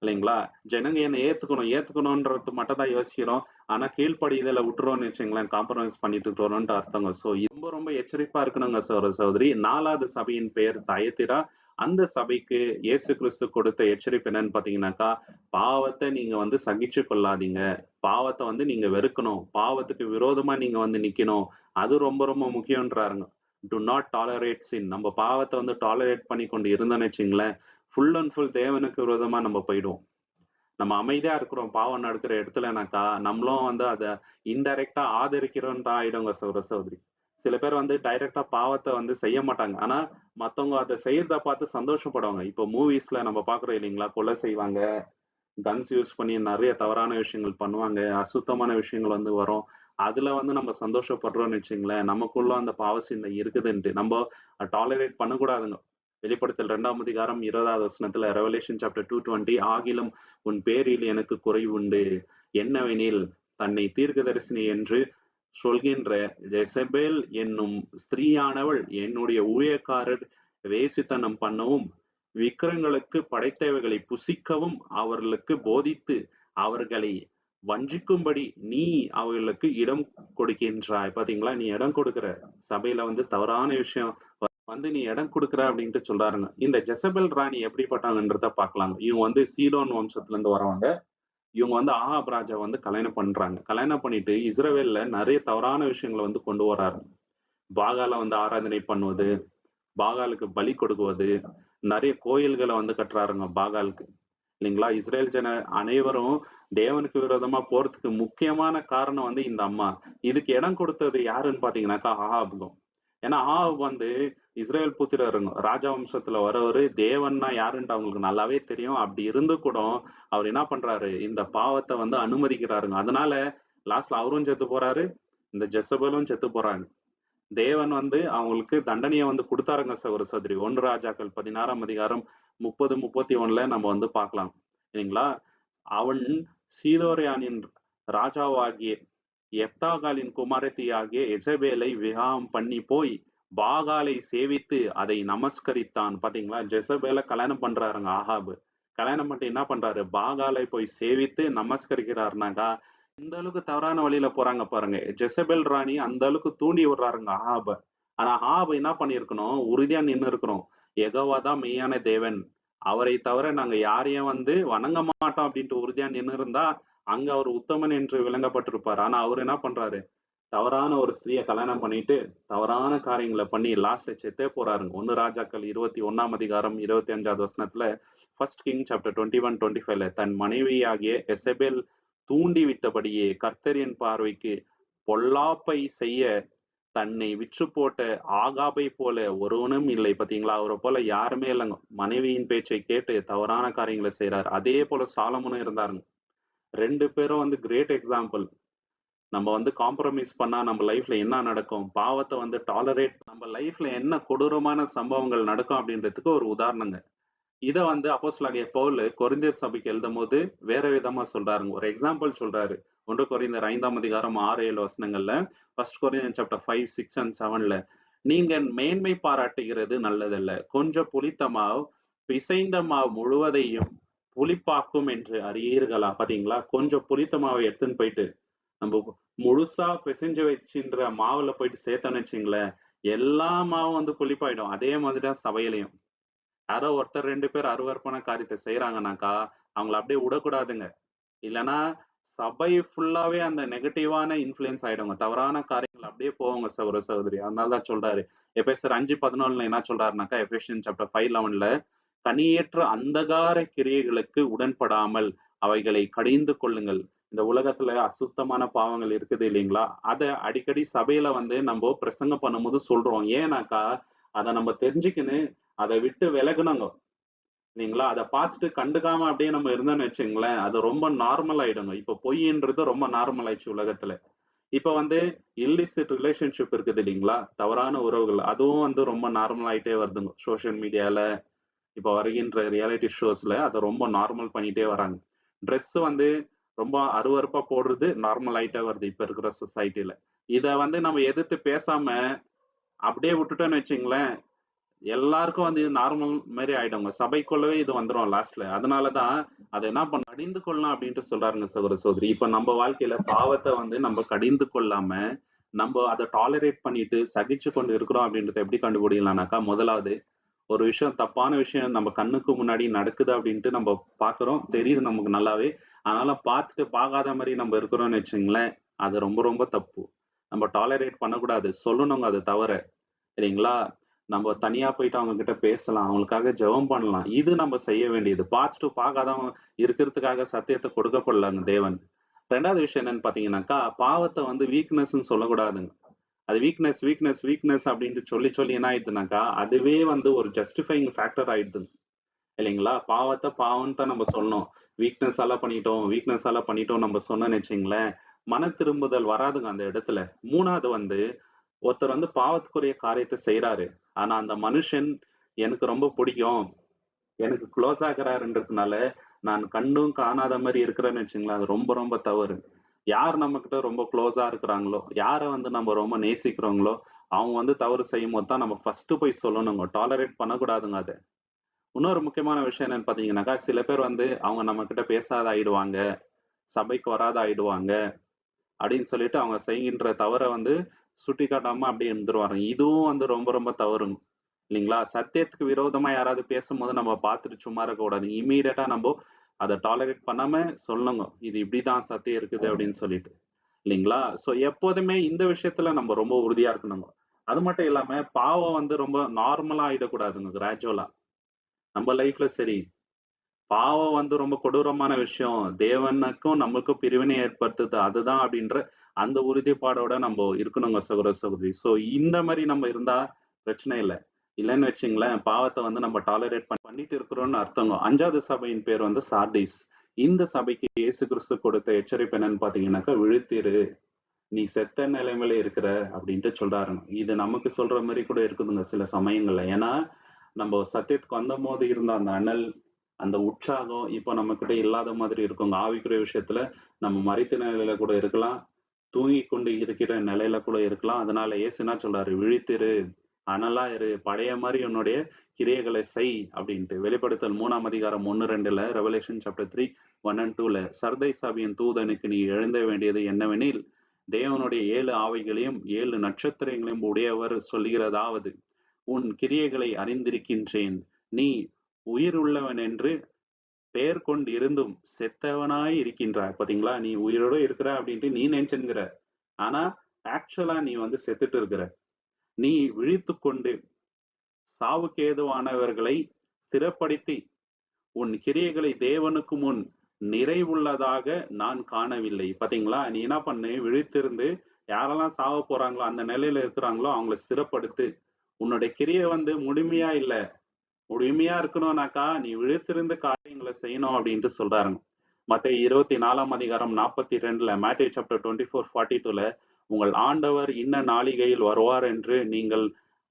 இல்லைங்களா? ஜனங்க என்ன ஏத்துக்கணும்ன்றது மட்டும் தான் யோசிக்கிறோம். ஆனா கீழ்ப்படிதல விட்டுறோம்னு வச்சுங்களேன், காம்ப்ரமைஸ் பண்ணிட்டு இருக்கிறோம்ன்ட்டு அர்த்தங்க. சோ ரொம்ப ரொம்ப எச்சரிப்பா இருக்கணுங்க சகோதரி. 4வது சபையின் பெயர் தயத்திரா. அந்த சபைக்கு இயேசு கிறிஸ்து கொடுத்த எச்சரிப்பு என்னன்னு பாத்தீங்கன்னாக்கா, பாவத்தை நீங்க வந்து சகிச்சு கொள்ளாதீங்க. பாவத்தை வந்து நீங்க வெறுக்கணும். பாவத்துக்கு விரோதமா நீங்க வந்து நிக்கணும். அது ரொம்ப ரொம்ப முக்கியம்ன்றாருங்க. டு நாட் டாலரேட் சின். நம்ம பாவத்தை வந்து டாலரேட் பண்ணி கொண்டு இருந்தோம்னு வச்சுங்களேன், ஃபுல் அண்ட் ஃபுல் தேவனுக்கு விரோதமா நம்ம போயிடுவோம். நம்ம அமைதியா இருக்கிறோம் பாவம் நடக்கிற இடத்துலனாக்கா, நம்மளும் வந்து அத இன்டைரக்டா ஆதரிக்கிறோம் தான் ஆயிடுங்க சகோதரி. சில பேர் வந்து டைரக்டா பாவத்தை வந்து செய்ய மாட்டாங்க. ஆனா மத்தவங்க அதை செய்யறத பார்த்து சந்தோஷப்படுவாங்க. இப்போ மூவிஸ்ல நம்ம பாக்குறோம் இல்லைங்களா? கொலை செய்வாங்க, கன்ஸ் யூஸ் பண்ணி நிறைய தவறான விஷயங்கள் பண்ணுவாங்க, அசுத்தமான விஷயங்கள் வந்து வரும். அதுல வந்து நம்ம சந்தோஷப்படுறோம்னு வச்சுங்களேன், நமக்குள்ள அந்த பாவ சிந்தை இருக்குதுன்ட்டு நம்ம டாலரேட் பண்ணக்கூடாதுங்க. வெளிப்படுத்தல் 2ஆம் அதிகாரம் 20வது வசனத்துல ரெவலேஷன் சாப்டர் 2:20 ஆகிலும் உன் பேரில் எனக்கு குறைவு உண்டு. என்னவெனில் தன்னை தீர்க்கதரிசினி என்று சொல்கின்ற ஜெசபேல் என்னும் ஸ்திரீயானவள் என்னுடைய ஊழியக்காரர் வேசித்தனம் பண்ணவும் விக்கிரங்களுக்கு படைத்தவைகளை புசிக்கவும் அவர்களுக்கு போதித்து அவர்களை வஞ்சிக்கும்படி நீ அவர்களுக்கு இடம் கொடுக்கின்றாய். பாத்தீங்களா? நீ இடம் கொடுக்கிற சபையில வந்து தவறான விஷயம் வந்து நீ இடம் கொடுக்குற அப்படின்ட்டு சொல்றாருங்க. இந்த ஜெசபெல் ராணி எப்படிப்பட்டவங்கன்றத பாக்கலாங்க. இவங்க வந்து சீடோன் வம்சத்துல இருந்து வரவங்க. இவங்க வந்து ஆகாப் ராஜா வந்து கல்யாணம் பண்றாங்க. கல்யாணம் பண்ணிட்டு இஸ்ரவேல்ல நிறைய தவறான விஷயங்களை வந்து கொண்டு வராரு. பாகால வந்து ஆராதனை பண்ணுவது, பாகாலுக்கு பலி கொடுக்குவது, நிறைய கோயில்களை வந்து கட்டுறாருங்க பாகாலுக்கு. இல்லைங்களா? இஸ்ரேல் ஜன அனைவரும் தேவனுக்கு விரோதமா போறதுக்கு முக்கியமான காரணம் வந்து இந்த அம்மா. இதுக்கு இடம் கொடுத்தது யாருன்னு பாத்தீங்கன்னாக்கா ஆகாபுகம். ஏன்னா ஆகாப் வந்து இஸ்ரேல் புத்திரருங்க. ராஜா வம்சத்துல வரவரு. தேவன்னா யாருன்ட்டு அவங்களுக்கு நல்லாவே தெரியும். அப்படி இருந்து கூட அவர் என்ன பண்றாரு? இந்த பாவத்தை வந்து அனுமதிக்கிறாருங்க. அதனால லாஸ்ட்ல அவரும் செத்து போறாரு. இந்த ஜெசபலும் செத்து போறாங்க. தேவன் வந்து அவங்களுக்கு தண்டனையை வந்து கொடுத்தாருங்க ஒரு சதுரி. 1 ராஜாக்கள் 16ஆம் அதிகாரம் 30, 31 நம்ம வந்து பார்க்கலாம். இல்லைங்களா? அவன் சீதோரியானின் ராஜாவாகிய எப்தாகாலின் குமாரத்தியாகிய எசபேலை விவாகம் பண்ணி போய் பாகாலை சேவித்து அதை நமஸ்கரித்தான். பாத்தீங்களா? ஜெசபேலை கல்யாணம் பண்றாருங்க ஆகாபு. கல்யாணம் பண்ணிட்டு என்ன பண்றாரு? பாகாலை போய் சேவித்து நமஸ்கரிக்கிறாருனாக்கா இந்த அளவுக்கு தவறான வழியில போறாங்க பாருங்க. ஜெசபெல் ராணி அந்த அளவுக்கு தூண்டி விடுறாருங்க ஆகாப. ஆனா ஆகாப் என்ன பண்ணிருக்கணும்? உறுதியா நின்னு இருக்கணும். யெகோவா தான் மெய்யான தேவன். அவரை தவிர நாங்க யாரையும் வந்து வணங்க மாட்டோம் அப்படின்ட்டு உறுதியா நின்னு இருந்தா அங்க அவர் உத்தமன் என்று விளங்கப்பட்டிருப்பார். ஆனா அவர் என்ன பண்றாரு? தவறான ஒரு ஸ்திரியை கல்யாணம் பண்ணிட்டு தவறான காரியங்களை பண்ணி லாஸ்ட்ல செத்தே போறாருங்க. 1 ராஜாக்கள் 21ஆம் அதிகாரம் 25வது வசனத்துல ஃபர்ஸ்ட் கிங் சாப்டர் 21-25ல தன் மனைவியாகிய எசபேல் தூண்டி விட்டபடியே கர்த்தரின் பார்வைக்கு பொல்லாப்பை செய்ய தன்னை விற்று போட்ட ஆகாபை போல ஒருவனும் இல்லை. பாத்தீங்களா? அவரை போல யாருமே இல்லைங்க. மனைவியின் பேச்சை கேட்டு தவறான காரியங்களை செய்யறாரு. அதே போல சாலமோனும் இருந்தாருங்க. 2 பேரும் வந்து கிரேட் எக்ஸாம்பிள். நம்ம வந்து காம்ப்ரமைஸ் பண்ணா நம்ம லைஃப்ல என்ன நடக்கும்? பாவத்தை வந்து டாலரேட் நம்ம லைஃப்ல என்ன கொடூரமான சம்பவங்கள் நடக்கும் அப்படின்றதுக்கு ஒரு உதாரணங்க. இத வந்து அப்போஸ்தலனாகிய பவுல் கொரிந்தியர் சபைக்கு எழுதும்போது வேற விதமா சொல்றாருங்க. ஒரு எக்ஸாம்பிள் சொல்றாரு. 1 கொரிந்தியர் 5ஆம் அதிகாரம் 6, 7 வசனங்கள்ல ஃபர்ஸ்ட் கொரிந்தியர் சாப்டர் 5, 6 and 7ல நீங்க மேன்மை பாராட்டுகிறது நல்லதல்ல. கொஞ்சம் புளித்த மாவு பிசைந்த மாவு முழுவதையும் புளிப்பாக்கும் என்று அறியீர்களா? பாத்தீங்களா? கொஞ்சம் புளித்த மாவை எடுத்துன்னு போயிட்டு நம்ம முழுசா பிசைஞ்சு வச்சுன்ற மாவுல போயிட்டு சேர்த்தோன்னு வச்சுங்களேன், எல்லா மாவும் வந்து புளிப்பாயிடும். அதே மாதிரிதான் சபையிலையும். யாரோ ஒருத்தர் 2 பேர் அருவருப்பான காரியத்தை செய்யறாங்கனாக்கா அவங்கள அப்படியே விடக்கூடாதுங்க. இல்லைன்னா சபை ஃபுல்லாவே அந்த நெகட்டிவான இன்ஃபுளுயன்ஸ் ஆயிடுங்க. தவறான காரியங்கள் அப்படியே போவாங்க சகோதர சகோதரி. அதனால தான் சொல்றாரு. எபேசியர் 5:14 என்ன சொல்றாருனாக்கா, எபேசியன் சாப்டர் 5:11 கனியேற்ற அந்தகார கிரியைகளுக்கு உடன்படாமல் அவைகளை கடிந்து கொள்ளுங்கள். இந்த உலகத்துல அசுத்தமான பாவங்கள் இருக்குது இல்லைங்களா? அத அடிக்கடி சபையில வந்து நம்ம பிரசங்கம் பண்ணும்போது சொல்றோம். ஏன்னாக்கா, அத நம்ம தெரிஞ்சுக்கின்னு அத விட்டு விலகுனோங்க. இல்லைங்களா? அத பார்த்துட்டு கண்டுக்காம அப்படியே நம்ம இருந்தோம்னு வச்சுக்கங்களேன், அது ரொம்ப நார்மல் ஆயிடுங்க. இப்ப பொய்ன்றது ரொம்ப நார்மல் ஆயிடுச்சு உலகத்துல. இப்ப வந்து இல்லிசிட் ரிலேஷன்ஷிப் இருக்குது இல்லைங்களா? தவறான உறவுகள். அதுவும் வந்து ரொம்ப நார்மல் ஆயிட்டே வருதுங்க. சோசியல் மீடியால இப்ப வருகின்ற ரியாலிட்டி ஷோஸ்ல அத ரொம்ப நார்மல் பண்ணிட்டே வராங்க. ட்ரெஸ் வந்து ரொம்ப அருவருப்பா போடுறது நார்மல் ஆயிட்டே வருது இப்ப இருக்கிற சொசைட்டில. இத வந்து நம்ம எதிர்த்து பேசாம அப்படியே விட்டுட்டோம்னு வச்சுங்களேன், எல்லாருக்கும் வந்து இது நார்மல் மாரி ஆயிடுங்க. சபைக்குள்ளவே இது வந்துரும் லாஸ்ட்ல. அதனாலதான் அத என்ன பண்ணணும் கடிந்து கொள்ளலாம் அப்படின்ட்டு சொல்றாருங்க சகோதர சகோதரி. இப்ப நம்ம வாழ்க்கையில பாவத்தை வந்து நம்ம கடிந்து கொள்ளாம நம்ம அதை டாலரேட் பண்ணிட்டு சகிச்சு கொண்டு இருக்கிறோம் அப்படின்றத எப்படி கண்டுபிடிக்கலாம்னாக்கா, முதலாவது ஒரு விஷயம் தப்பான விஷயம் நம்ம கண்ணுக்கு முன்னாடி நடக்குது அப்படின்ட்டு நம்ம பாக்குறோம். தெரியுது நமக்கு நல்லாவே. அதனால பார்த்துட்டு பார்க்காத மாதிரி நம்ம இருக்கிறோம்னு வச்சுங்களேன், அது ரொம்ப ரொம்ப தப்பு. நம்ம டாலரேட் பண்ணக்கூடாது. சொல்லணுங்க அது தவற. சரிங்களா? நம்ம தனியா போயிட்டு அவங்க கிட்ட பேசலாம். அவங்களுக்காக ஜெபம் பண்ணலாம். இது நம்ம செய்ய வேண்டியது. பார்த்துட்டு பார்க்காதவங்க இருக்கிறதுக்காக சத்தியத்தை கொடுக்கப்படலங்க தேவன். 2வது விஷயம் என்னன்னு பாத்தீங்கன்னாக்கா, பாவத்தை வந்து வீக்னஸ்ன்னு சொல்லக்கூடாதுங்க. அது வீக்னஸ் வீக்னஸ் வீக்னஸ் அப்படின்ட்டு சொல்லி சொல்லி என்ன ஆயிடுதுனாக்கா, அதுவே வந்து ஒரு ஜஸ்டிஃபைங் ஃபேக்டர் ஆயிடுது இல்லைங்களா? பாவத்தை பாவம்னு தான் நம்ம சொன்னோம். வீக்னஸால பண்ணிட்டோம், வீக்னஸால பண்ணிட்டோம் நம்ம சொன்னோம்னு வச்சுங்களேன், மன திரும்புதல் வராதுங்க அந்த இடத்துல. 3வது வந்து ஒருத்தர் வந்து பாவத்துக்குரிய காரியத்தை செய்யறாரு. ஆனா அந்த மனுஷன் எனக்கு ரொம்ப பிடிக்கும், எனக்கு க்ளோஸ் ஆகுறாருன்றதுனால நான் கண்டும் காணாத மாதிரி இருக்கிறேன்னு வச்சுங்களேன், அது ரொம்ப ரொம்ப தவறு. யார் நம்ம கிட்ட ரொம்ப க்ளோஸா இருக்கிறாங்களோ, யாரை வந்து நம்ம ரொம்ப நேசிக்கிறோங்களோ, அவங்க வந்து தவறு செய்யும் போது தான் நம்ம ஃபர்ஸ்ட் போய் சொல்லணுங்க. டாலரேட் பண்ணக்கூடாதுங்க அத. இன்னொரு முக்கியமான விஷயம் என்னன்னு பாத்தீங்கன்னாக்கா, சில பேர் வந்து அவங்க நம்ம கிட்ட பேசாத ஆயிடுவாங்க, சபைக்கு வராத ஆயிடுவாங்க அப்படின்னு சொல்லிட்டு அவங்க செய்கின்ற தவறை வந்து சுட்டி காட்டாம அப்படியே இருந்துருவாங்க. இதுவும் வந்து ரொம்ப ரொம்ப தவறுங்க. இல்லைங்களா? சத்தியத்துக்கு விரோதமா யாராவது பேசும்போது நம்ம பார்த்துட்டு சும்மா இருக்க கூடாது. இம்மீடியட்டா நம்ம அதை டாலரேட் பண்ணாம சொல்லணுங்க. இது இப்படிதான் சத்தியம் இருக்குது அப்படின்னு சொல்லிட்டு. இல்லைங்களா? சோ எப்போதுமே இந்த விஷயத்துல நம்ம ரொம்ப உறுதியா இருக்கணுங்க. அது மட்டும் இல்லாம பாவம் வந்து ரொம்ப நார்மலா ஆயிடக்கூடாதுங்க கிராஜுவலா. நம்ம லைஃப்ல சரி, பாவம் வந்து ரொம்ப கொடூரமான விஷயம். தேவனுக்கும் நமக்கும் பிரிவினை ஏற்படுத்துது. அதுதான் அப்படின்ற அந்த உறுதிப்பாடோட நம்ம இருக்கணுங்க சகோதர சகோதரி. சோ இந்த மாதிரி நம்ம இருந்தா பிரச்சனை இல்ல. இல்லன்னு வச்சுங்களேன், பாவத்த வந்து நம்ம டாலரேட் பண்ணிட்டு இருக்கிறோம்னு அர்த்தங்க. 5வது சபையின் பேர் வந்து சார்டிஸ். இந்த சபைக்கு இயேசு கிறிஸ்து கொடுத்த எச்சரிப்பு என்னன்னு பாத்தீங்கன்னாக்கா, விழித்திரு, நீ செத்த நிலைமையில இருக்கிற அப்படின்ட்டு சொல்றாருங்க. இது நமக்கு சொல்ற மாதிரி கூட இருக்குதுங்க சில சமயங்கள்ல. ஏன்னா நம்ம சத்தியத்துக்கு வந்தபோது இருந்த அந்த அனல், அந்த உற்சாகம் இப்ப நம்மகிட்ட இல்லாத மாதிரி இருக்குங்க. ஆவிக்குரிய விஷயத்துல நம்ம மரித்த நிலையில கூட இருக்கலாம். தூங்கிக் கொண்டு இருக்கிற நிலையில கூட இருக்கலாம். அதனால இயேசு என்ன சொல்றாரு? விழித்திரு, அனலா இரு, பழைய மாதிரி உன்னுடைய கிரியைகளை செய் அப்படின்ட்டு. வெளிப்படுத்தல் 3ஆம் அதிகாரம் 1, 2ல ரெவலேஷன் சாப்டர் 3, 1 and 2ல சர்தை சபையின் தூதனுக்கு நீ எழுத வேண்டியது என்னவெனில், தேவனுடைய 7 ஆவிகளையும் 7 நட்சத்திரங்களையும் உடையவர் சொல்லுகிறதாவது, உன் கிரியைகளை அறிந்திருக்கின்றேன். நீ உயிர் உள்ளவன் என்று பெயர் கொண்டு இருந்தும் செத்தவனாய் இருக்கின்றாய். பாத்தீங்களா? நீ உயிரோட இருக்கிற அப்படின்ட்டு நீ நினைச்சுங்கிற. ஆனா ஆக்சுவலா நீ வந்து செத்துட்டு இருக்கிற. நீ விழித்துக் கொண்டு சாவுக்கு ஏதுவானவர்களை ஸ்திரப்படுத்தி உன் கிரியைகளை தேவனுக்கு முன் நிறைவுள்ளதாக நான் காணவில்லை. பாத்தீங்களா? நீ என்ன பண்ணு? விழித்திருந்து யாரெல்லாம் சாவ போறாங்களோ அந்த நிலையில இருக்கிறாங்களோ அவங்கள ஸ்திரப்படுத்து. உன்னுடைய கிரியை வந்து முழுமையா இல்ல. முழுமையா இருக்கணும்னாக்கா நீ விழித்திருந்து காரியங்களை செய்யணும் அப்படின்ட்டு சொல்றாருங்க. மத்தேயு 24ஆம் அதிகாரம் 42ல மேத்யூ சாப்டர் 24:42ல உங்கள் ஆண்டவர் இன்ன நாளிகையில் வருவார் என்று நீங்கள்